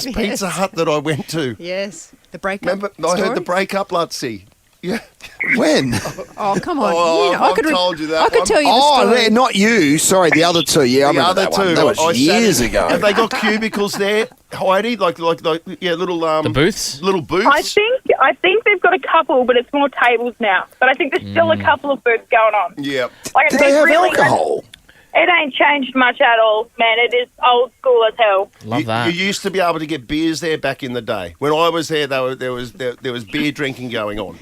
Pizza Hut that I went to. Yes. The breakup. Remember, I heard the breakup, Lutsy. Yeah. When? Oh, come on. I've told you that. I could tell you the story. Not you. Sorry, the other two. Yeah, I remember that one. That was years ago. Have they got cubicles there, Heidi? Like little the booths? Little booths? I think they've got a couple, but it's more tables now. But I think there's still a couple of booths going on. Yeah. Do they have alcohol? It ain't changed much at all, man. It is old school as hell. Love that. You used to be able to get beers there back in the day. When I was there, there was beer drinking going on.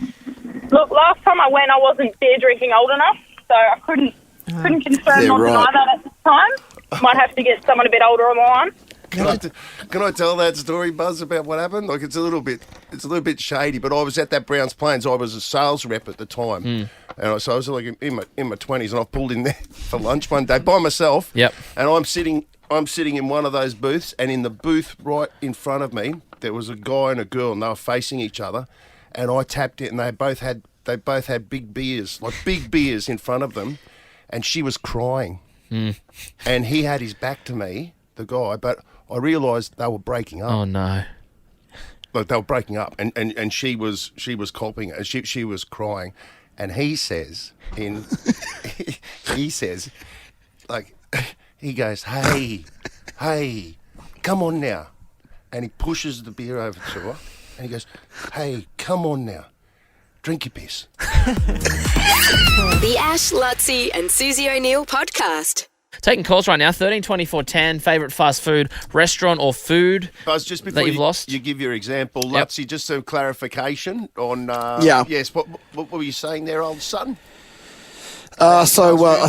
Look, last time I went, I wasn't beer drinking old enough, so I couldn't confirm nor deny that at the time. Might have to get someone a bit older on the line. Can I tell that story, Buzz, about what happened? Like it's a little bit shady, but I was at that Browns Plains. I was a sales rep at the time, and so I was like in my 20s, and I pulled in there for lunch one day by myself. Yep. And I'm sitting in one of those booths, and in the booth right in front of me, there was a guy and a girl, and they were facing each other, and I tapped it, and they both had big beers in front of them, and she was crying, and he had his back to me, the guy, but I realised they were breaking up. Oh no! Like they were breaking up, and she was copping it. She was crying, and he says, he goes, hey, come on now, and he pushes the beer over to her, and he goes, hey, come on now, drink your piss. The Ash, Lutzi and Susie O'Neill podcast. Taking calls right now, 13 24 10, favourite fast food restaurant or food Buzz, just before that you've lost? you give your example, Yep. Lutsy, just some clarification on... Yeah. Yes, what were you saying there, old son? I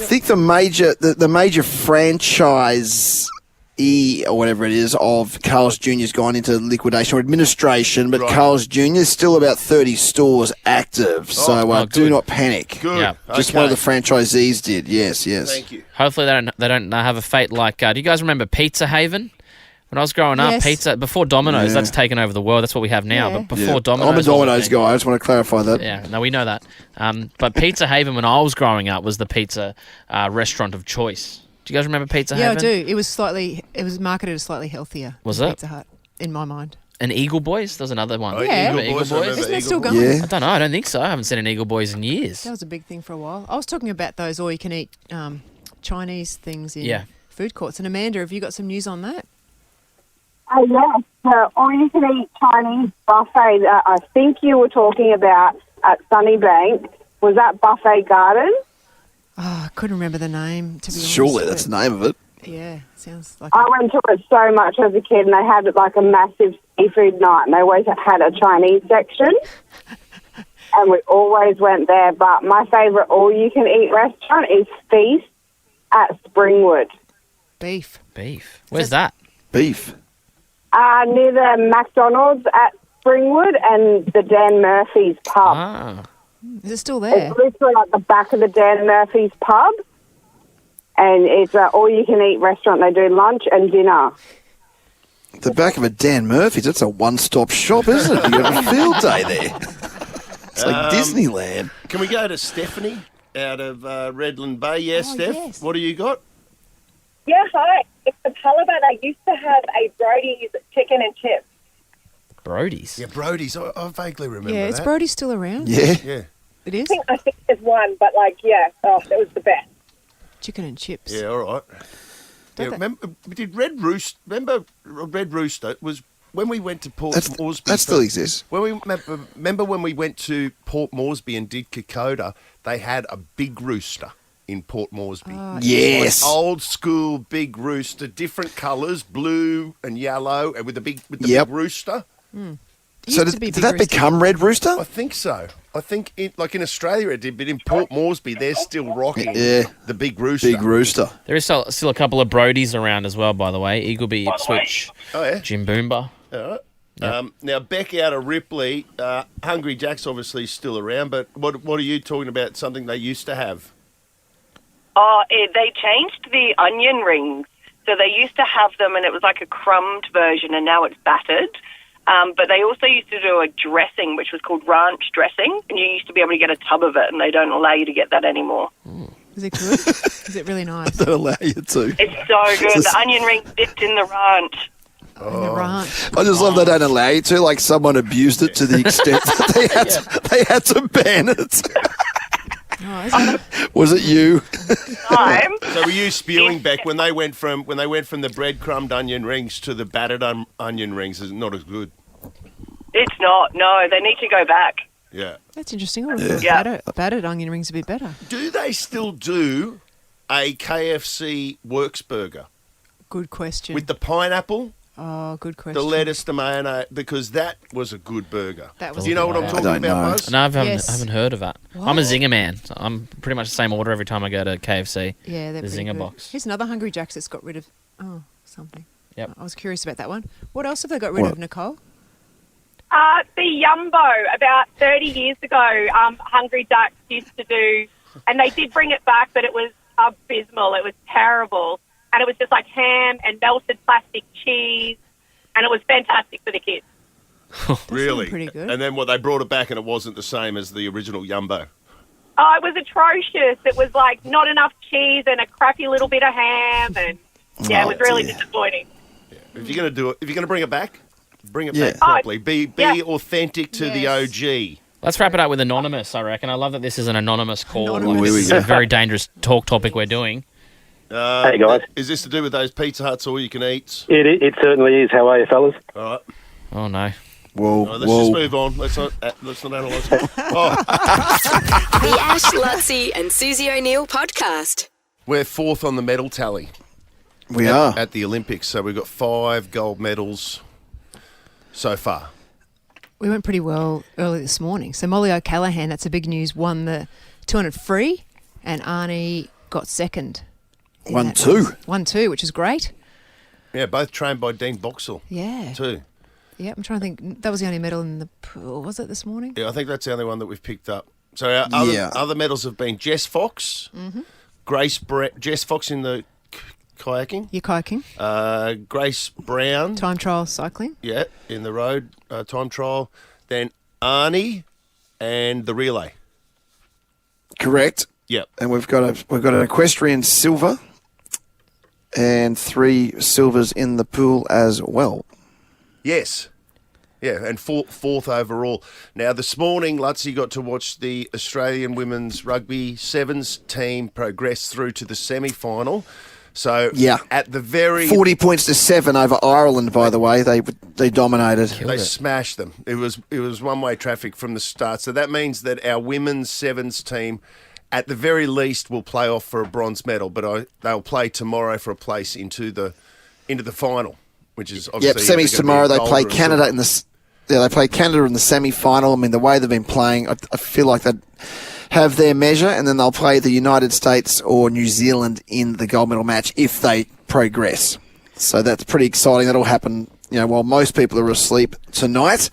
think the major franchise or whatever it is of Carl's Jr. has gone into liquidation or administration, but Carl's Jr. is still about 30 stores active. So do not panic. Good. Yeah. Just one of the franchisees did. Yes. Thank you. Hopefully they don't have a fate like... do you guys remember Pizza Haven? When I was growing up, Yes. pizza, before Domino's, that's taken over the world. That's what we have now. Yeah. But before Domino's... I'm a Domino's was a thing. guy. I just want to clarify that. Yeah, no, we know that. But Pizza Haven, when I was growing up, was the pizza restaurant of choice. Do you guys remember Pizza Yeah, Haven? I do. It was marketed as slightly healthier. Was than it? Pizza Hut, in my mind. And Eagle Boys? There was another one. Oh, Yeah. Eagle Remember Boys, I remember Isn't it Eagle still Boys. going? Yeah. I don't know. I don't think so. I haven't seen an Eagle Boys in years. That was a big thing for a while. I was talking about those all-you-can-eat Chinese things in food courts. And Amanda, have you got some news on that? Yes, the all-you-can-eat Chinese buffet that I think you were talking about at Sunnybank, was that Buffet Garden? Oh, I couldn't remember the name, to be honest. Surely that's the name of it. Yeah, sounds like... I went to it so much as a kid, and they had like a massive seafood night, and they always had a Chinese section, and we always went there. But my favourite all-you-can-eat restaurant is Feast at Springwood. Beef. Where's that? Beef. Near the McDonald's at Springwood and the Dan Murphy's pub. Ah. Is it still there? It's literally at the back of the Dan Murphy's pub, and it's an all-you-can-eat restaurant. They do lunch and dinner. The back of a Dan Murphy's, that's a one-stop shop, isn't it? You got a field day there. It's like Disneyland. Can we go to Stephanie out of Redland Bay? Yes, Steph? yes. What do you got? Yeah, hi. It's the Taliban. I used to have a Brody's chicken and chips. Brody's? Yeah, Brody's. I vaguely remember Yeah, that. is Brody still around? Yeah. Yeah. It is? I think there's one, but it was the best. Chicken and chips. Yeah, all right. Yeah, remember Red Rooster was when we went to Port Moresby. That still exists. When we remember when we went to Port Moresby and did Kokoda, they had a big rooster in Port Moresby. Yes. Like old school big rooster, different colours, blue and yellow, and with the big rooster. So did that become Red Rooster? I think so. I think in Australia it did, but in Port Moresby they're still rocking the big rooster. Big Rooster. There is still a couple of Brody's around as well, by the way. Eagleby, Ipswich, Jim Boomba. All right. Now, Beck out of Ripley, Hungry Jack's obviously still around, but what are you talking about, something they used to have? They changed the onion rings. So they used to have them, and it was like a crumbed version, and now it's battered. But they also used to do a dressing, which was called ranch dressing, and you used to be able to get a tub of it, and they don't allow you to get that anymore. Is it good? Is it really nice? They don't allow you to. It's so good. The onion ring dipped in the ranch. I just love they don't allow you to. Like someone abused it to the extent that they had to ban it. Was it you? So were you spewing, Beck, when they went from the breadcrumbed onion rings to the battered onion rings? Is it not as good? It's not. No, they need to go back. Yeah. That's interesting. I would have thought battered onion rings a bit better. Do they still do a KFC Works burger? Good question. With the pineapple? Oh, good question. The lettuce, the mayonnaise, because that was a good burger. That was Do you know what I'm talking about, Buzz? No, I haven't heard of that. What? I'm a Zinger man. So I'm pretty much the same order every time I go to KFC. Yeah, they're the pretty Zinger good. box. Here's another Hungry Jack's that's got rid of something. Yep. I was curious about that one. What else have they got rid of, Nicole? The Yumbo, about 30 years ago, Hungry Ducks used to do, and they did bring it back, but it was abysmal. It was terrible. And it was just like ham and melted plastic cheese, and it was fantastic for the kids. Really? Pretty good. And then they brought it back and it wasn't the same as the original Yumbo. Oh, it was atrocious. It was like not enough cheese and a crappy little bit of ham, and it was really disappointing. If you're going to do it, if you're going to bring it back, bring it Yeah. back properly. Be authentic to the OG. Let's wrap it up with Anonymous, I reckon. I love that this is an anonymous call. Anonymous. Like, this is a very dangerous talk topic we're doing. Hey, guys. Is this to do with those Pizza Huts all you can eat? It certainly is. How are you, fellas? All right. Oh, no. Whoa, Let's just move on. Let's not analyse it. The Ash, Lutzi and Susie O'Neill podcast. We're fourth on the medal tally. We are. At the Olympics. So we've got 5 gold medals so far. We went pretty well early this morning. So Molly O'Callaghan, that's a big news, won the 200 free, and Arnie got second. 1-2. 1-2, which is great. Yeah, both trained by Dean Boxall. Yeah. Too. Yeah, I'm trying to think. That was the only medal in the pool, was it, this morning? Yeah, I think that's the only one that we've picked up. So our other medals have been Jess Fox, Jess Fox in the kayaking. You're kayaking. Grace Brown. Time trial cycling. Yeah, in the road time trial. Then Arnie and the relay. Correct. Yep. And we've got an equestrian silver and 3 silvers in the pool as well. Yes. Yeah, and fourth overall. Now, this morning, Lutzy got to watch the Australian women's rugby sevens team progress through to the semi-final. So, at the very... 40 points to 7 over Ireland, by the way. They dominated. They smashed them. It was one-way traffic from the start. So that means that our women's sevens team, at the very least, will play off for a bronze medal, but they'll play tomorrow for a place into the final, which is obviously... Yep, semis tomorrow. They play Canada in the... Yeah, they play Canada in the semi-final. I mean, the way they've been playing, I feel like they'd have their measure, and then they'll play the United States or New Zealand in the gold medal match if they progress. So that's pretty exciting. That'll happen, while most people are asleep tonight.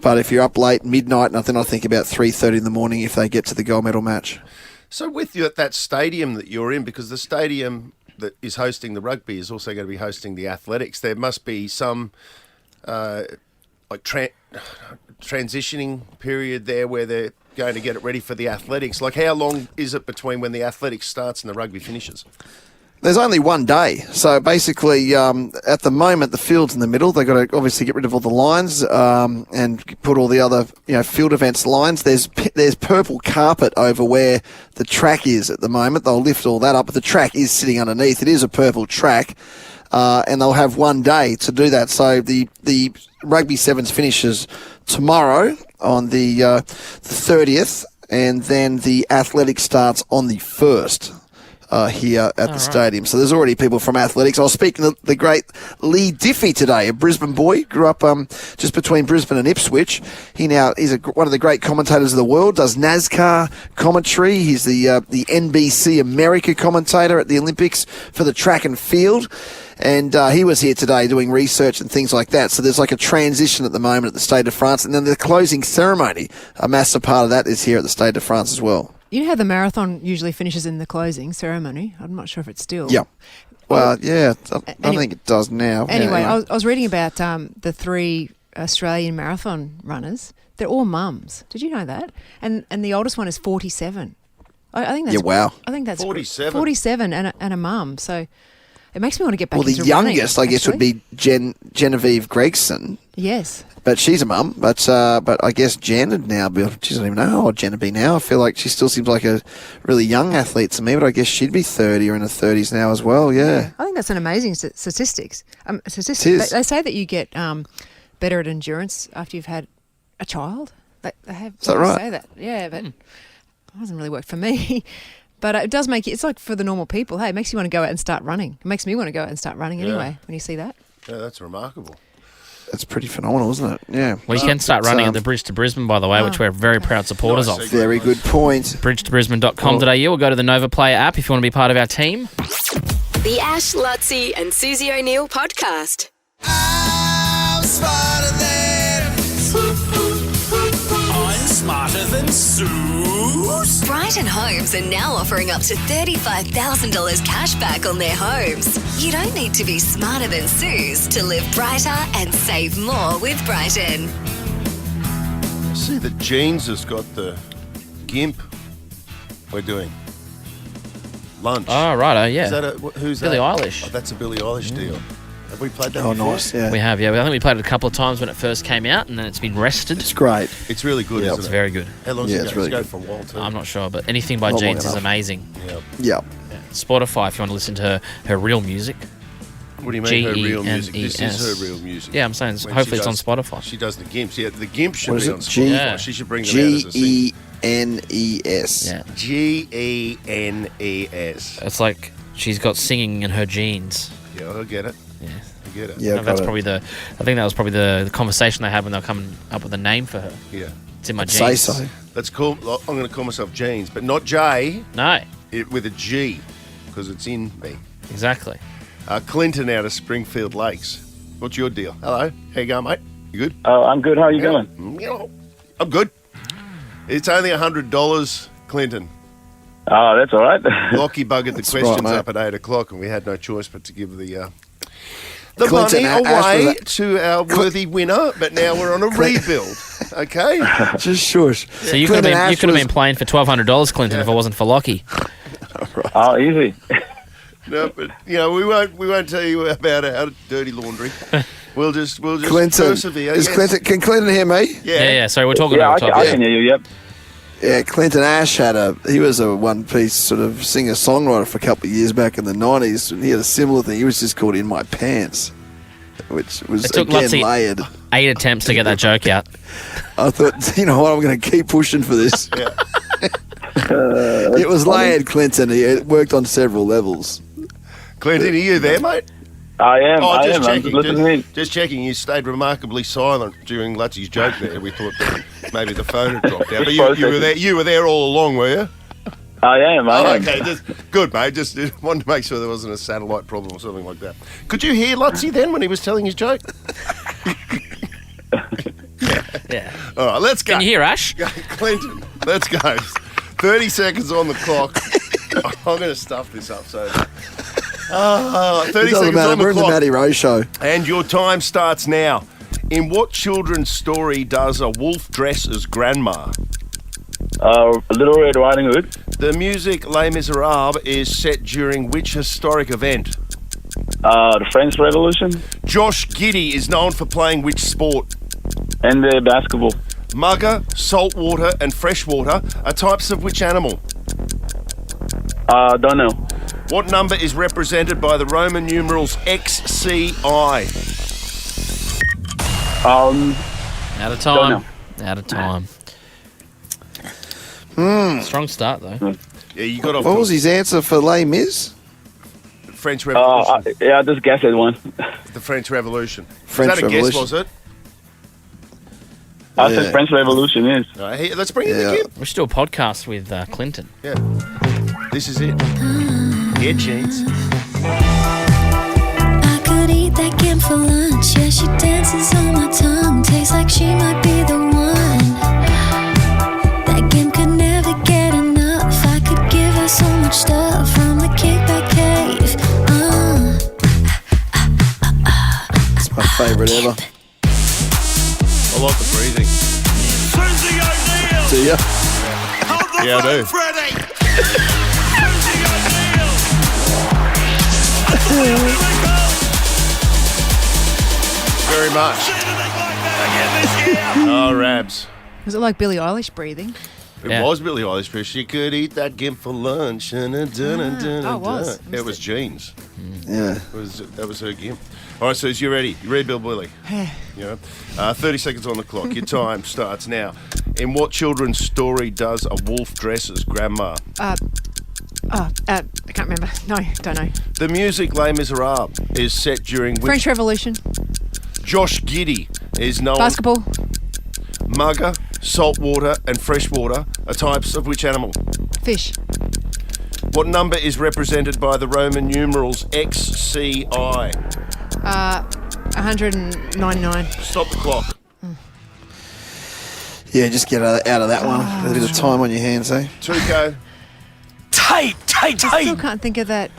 But if you're up late, midnight, and then I think about 3:30 in the morning if they get to the gold medal match. So with you at that stadium that you're in, because the stadium that is hosting the rugby is also going to be hosting the athletics, there must be some... transitioning period there where they're going to get it ready for the athletics. Like, how long is it between when the athletics starts and the rugby finishes? There's only one day. So basically, at the moment, the field's in the middle. They've got to obviously get rid of all the lines and put all the other field events lines. There's purple carpet over where the track is at the moment. They'll lift all that up, but the track is sitting underneath. It is a purple track. And they'll have one day to do that. So the Rugby Sevens finishes tomorrow on the 30th, and then the athletics starts on the 1st here at the stadium. So there's already people from athletics. I was speaking to the great Lee Diffie today, a Brisbane boy, grew up just between Brisbane and Ipswich. He's one of the great commentators of the world, does NASCAR commentary. He's the NBC America commentator at the Olympics for the track and field. And he was here today doing research and things like that. So there's like a transition at the moment at the Stade de France. And then the closing ceremony, a massive part of that is here at the Stade de France as well. You know how the marathon usually finishes in the closing ceremony? I'm not sure if it's still. Yeah. Well, yeah, I don't think it does now. Anyway, I was reading about the 3 Australian marathon runners. They're all mums. Did you know that? And the oldest one is 47. I think that's... Yeah, wow. I think that's... 47? 47 and a mum. So... It makes me want to get back into running. Well, the youngest, I guess, actually would be Genevieve Gregson. Yes. But she's a mum. But I guess Jen would now be... She doesn't even know how old Jen would be now. I feel like she still seems like a really young athlete to me, but I guess she'd be 30 or in her 30s now as well, yeah. I think that's an amazing statistics. It is. They say that you get better at endurance after you've had a child. They have, is that right? Say that. Yeah, but it hasn't really worked for me. But it does make it's like for the normal people. Hey, it makes you want to go out and start running. It makes me want to go out and start running anyway when you see that. Yeah, that's remarkable. That's pretty phenomenal, isn't it? Yeah. Well, you can start running at the Bridge to Brisbane, by the way, which we're very proud supporters of. Very good point. bridgetobrisbane.com.au or go to the Nova Player app if you want to be part of our team. The Ash, Lutzy and Susie O'Neill podcast. I'm smarter than Suse. Brighton Homes are now offering up to $35,000 cash back on their homes. You don't need to be smarter than Suse to live brighter and save more with Brighton. I see that Jeans has got the GIMP. We're doing lunch. Oh, righto, yeah. Is that who's Billie that? Eilish. Oh, that's a Billie Eilish deal. Have we played that Oh, before? nice, yeah. We have, yeah. I think we played it a couple of times when it first came out, and then it's been rested. It's great. It's really good, isn't It's it? very good. How long Yeah, does it's it really go good. for a while, too? I'm not sure, but anything by Not long Jeans is enough. amazing. Yeah. Yeah. Spotify, if you want to listen to her real music. What do you mean, her real music? This GENES. is her real music. Yeah, I'm saying When hopefully she it's on does- Spotify. She does the GIMPs. Yeah, the GIMP should What is be it? on Spotify. Yeah. She should bring them out as a single. Yeah. Genes. It's like she's got singing in her genes. Yeah, I get it. Yeah. I get it. Yeah, that's probably I think that was probably the conversation they had when they were coming up with a name for her. Yeah. It's in my Say genes. so. I'm going to call myself Jeans, but not J. No. With a G, because it's in me. Exactly. Clinton out of Springfield Lakes. What's your deal? Hello. How you going, mate? You good? I'm good. How are you going? I'm good. It's only $100, Clinton. Oh, that's all right. Lockie buggered the questions right, up at 8 o'clock, and we had no choice but to give the Clinton, money away to our worthy winner, but now we're on a rebuild. Okay? Just shush. So you could have been playing for $1,200, Clinton, if it wasn't for Lockie. Oh, easy. No, but we won't tell you about our dirty laundry. We'll just Clinton, persevere. Can Clinton hear me? Yeah. Sorry, we're talking Yeah, over top. I can hear you. Yep. Yeah, Clinton Ash he was a one-piece sort of singer-songwriter for a couple of years back in the 90s, and he had a similar thing. He was just called In My Pants, which was, It took again, layered. 8 attempts to get that joke out. I thought, you know what, I'm going to keep pushing for this. It was layered, Clinton. It worked on several levels. Clinton, are you there, mate? I am. Oh, just I'm checking. just listening. Just checking. You stayed remarkably silent during Lutzie's joke there. We thought that maybe the phone had dropped out. But you were there. You were there all along, were you? I am. Okay, good, mate. Just wanted to make sure there wasn't a satellite problem or something like that. Could you hear Lutzie then when he was telling his joke? Yeah. All right, let's go. Can you hear Ash? Clinton, let's go. 30 seconds on the clock. I'm going to stuff this up so. 30 seconds on the We're in the clock. Matty Rowe show. And your time starts now. In what children's story does a wolf dress as grandma? Little Red Riding Hood. The music Les Miserables is set during which historic event? The French Revolution. Josh Giddey is known for playing which sport? And the basketball. Mugger, saltwater, and freshwater are types of which animal? Don't know. What number is represented by the Roman numerals XCI? Out of time. Out of time. Strong start, though. Yeah, you got off. What was his answer for Les Mis? French Revolution. I just guessed it one. The French Revolution. French was that a Revolution. guess, was it? I said French Revolution is. All right, let's bring in the Kim. We should do a podcast with Clinton. Yeah. This is it. Yeah, Jeans. I could eat that Kim for lunch. Yeah, she dances on my tongue. Tastes like she might be the one. That Kim could never get enough. I could give her so much stuff from the kickback cave. It's my favourite ever. I like the breathing. Susie O'Neill. Do ya? Yeah, I do. Freddie. Very much. Oh, Rabs. Was it like Billie Eilish breathing? It was Billie Eilish, but she could eat that Gimp for lunch. Oh, it was. It was Jeans. Yeah. That was her Gimp. All right, Suze, you ready? You ready, Bill Billy? Yeah. 30 seconds on the clock. Your time starts now. In what children's story does a wolf dress as grandma? I can't remember. No, don't know. The music Les Miserables is set during which... French Revolution. Josh Giddey is known... Basketball. Mugger, saltwater, and freshwater are types of which animal? Fish. What number is represented by the Roman numerals XCI? 199. Stop the clock. Yeah, just get out of that one. A bit of time on your hands, eh? Tuco. Tight. I still can't think of that.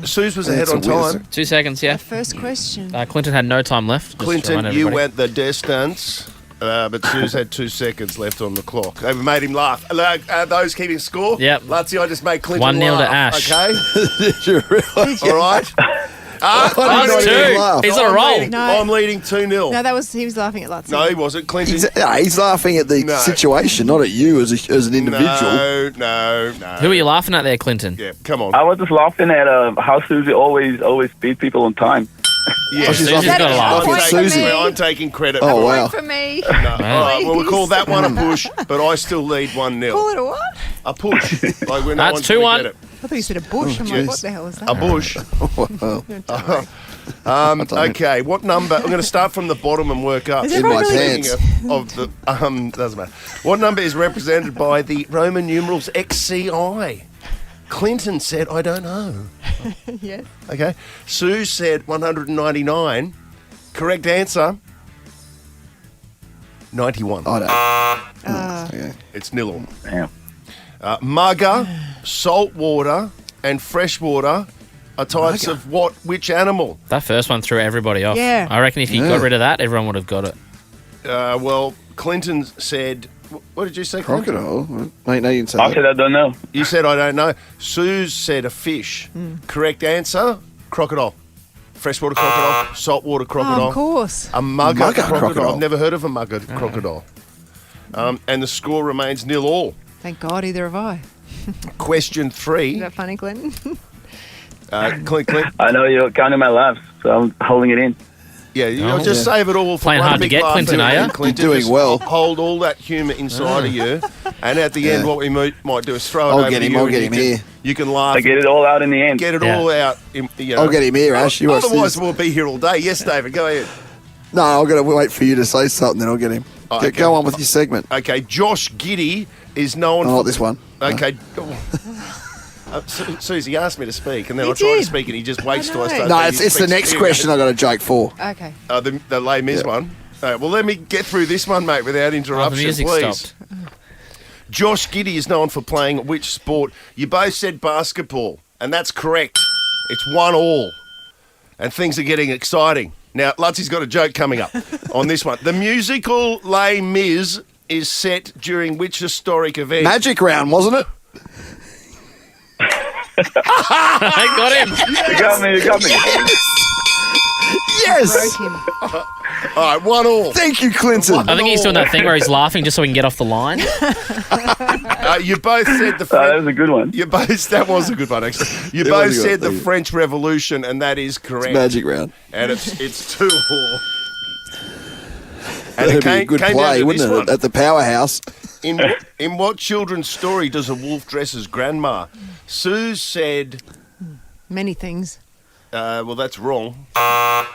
Suze was ahead on time. 2 seconds, yeah. First question. Clinton had no time left. just to Clinton, remind you everybody. went the distance, but Suze had 2 seconds left on the clock. They made him laugh. Those keeping score? Yep. Lutzie, I just made Clinton 1-0 to laugh. Ash. Okay? Did you really? All right? That's two. He's on a roll. No. I'm leading 2-0. No, he was laughing at Lutzie. No, he wasn't. Clinton. He's laughing at the situation, not at you as an individual. No. Who are you laughing at there, Clinton? Yeah, come on. I was just laughing at how Susie always beat people on time. Yeah, she's Susie's got a laugh. With Susie. I'm taking credit. Oh, for it. wow. For me. No. All right, well, we'll call that one a push, but I still lead 1-0. Call it a what? A push. Like we're That's 2-1. Get it. I thought you said a bush. I'm like, what the hell is that? A bush. Okay, what number? I'm going to start from the bottom and work up. Is everyone In my really- pants. Of the doesn't matter. What number is represented by the Roman numerals XCI? Clinton said, I don't know. Yes. Okay. Sue said 199. Correct answer. 91. I don't. Uh, It's nil all. Damn. Mugger, saltwater, and freshwater are types of which animal? That first one threw everybody off. Yeah. I reckon if you got rid of that, everyone would have got it. Well, Clinton said, what did you say, Clinton? Crocodile. Mate, no, you didn't say I that. said I don't know. You said, I don't know. Sue said a fish. Correct answer, crocodile. Freshwater crocodile, saltwater crocodile. Oh, of course. A mugger, Mugger crocodile. crocodile. I've never heard of a mugger crocodile. And the score remains 0-all. Thank God, either have I. Question 3. Is that funny, Clinton? Clint. I know you're counting my laughs, so I'm holding it in. Yeah, you'll just save it all for Playing one hard to big get, laugh Clinton, at are the ya? end, Clinton. You're doing Just well. Hold all that humour inside of you, and at the end, what we might do is throw it I'll over get to him, you. I'll and get you him can- here. You can laugh. I get it all out in the end. Get it Yeah. all out. I'll get him here, Ash. You watch Otherwise, this. we'll be here all day. Yes, David, go ahead. No, I've got to wait for you to say something, then I'll get him. Oh, Go- okay. Go on with your segment. Okay, Josh Giddy is known I for... like this one. Okay. Susie asked me to speak, and then He I try to did. speak, and he just waits I till I know. start. No, speaking. it's the next question I got a joke for. Okay. The Les Mis one. Well, let me get through this one, mate, without interruption, music please. stopped. Josh Giddy is known for playing which sport? You both said basketball, and that's correct. It's 1-all, and things are getting exciting. Now, Lutzie's got a joke coming up on this one. The musical Les Mis is set during which historic event? Magic round, wasn't it? I got him. You got me. Yes! Broke him. All right, 1-all. Thank you, Clinton. I think he's doing that thing where he's laughing just so he can get off the line. You both said the That French. was a good one. That was a good one, actually. You It both was a good said one, the thank you. French Revolution, and that is correct. Magic round. And it's 2-all. And That'd it be a came good down play, to wouldn't this it? one. At the powerhouse. In what children's story does a wolf dress as grandma? Sue said, Many things. well, that's wrong.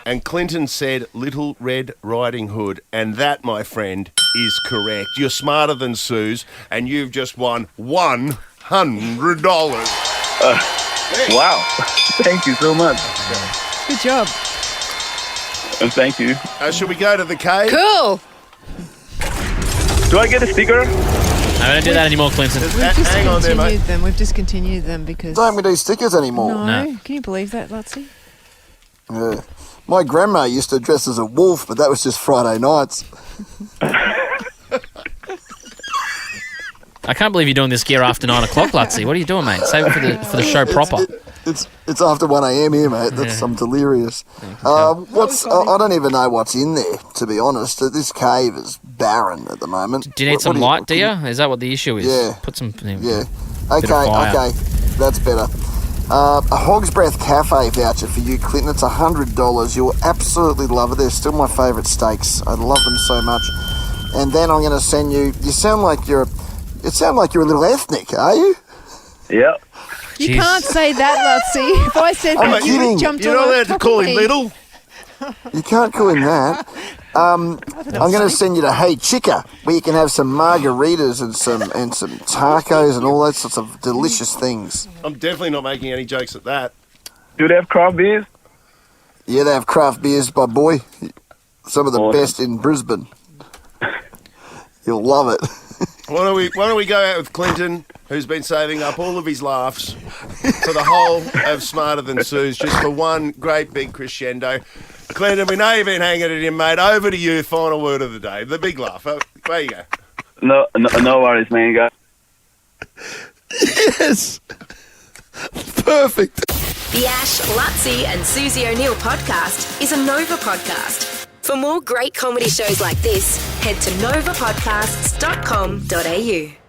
And Clinton said Little Red Riding Hood. And that, my friend, is correct. You're smarter than Sue's, and you've just won $100. Wow. Thank you so much. Good job. Thank you. Shall we go to the cave? Cool. Do I get a sticker? No, we don't do that anymore, Clinton. We've Hang on there, mate. discontinued them. We've discontinued them because... Don't we do stickers anymore? No. Can you believe that, Lutzie? Yeah. My grandma used to dress as a wolf, but that was just Friday nights. I can't believe you're doing this gear after 9 o'clock, Lutzie. What are you doing, mate? Save it for the show proper. It's after 1 a.m. here, mate. I'm delirious. I don't even know what's in there, to be honest. This cave is barren at the moment. Do you need some light, do you? Is that what the issue is? Yeah. Put some... Yeah. Bit of fire. Okay. That's better. A Hog's Breath Cafe voucher for you, Clinton. It's $100. You'll absolutely love it. They're still my favourite steaks. I love them so much. And then I'm going to send you... You sound like you're a little ethnic, are you? Yeah. You can't say that, Lutzie. If I said that, you would jumped You're all not over allowed to top call of him me. little. You can't call him that. I'm going to send you to Hey Chica, where you can have some margaritas and some tacos and all those sorts of delicious things. I'm definitely not making any jokes at that. Do they have craft beers? Yeah, they have craft beers, my boy. Some of the best in Brisbane. You'll love it. Why don't we go out with Clinton, who's been saving up all of his laughs for the whole of Smarter Than Sue's, just for one great big crescendo. Clinton, we know you've been hanging it in, mate. Over to you, final word of the day. The big laugh. There you go. No worries, man. Go. Yes. Perfect. The Ash, Lutzie and Susie O'Neill podcast is a Nova podcast. For more great comedy shows like this, head to novapodcasts.com.au.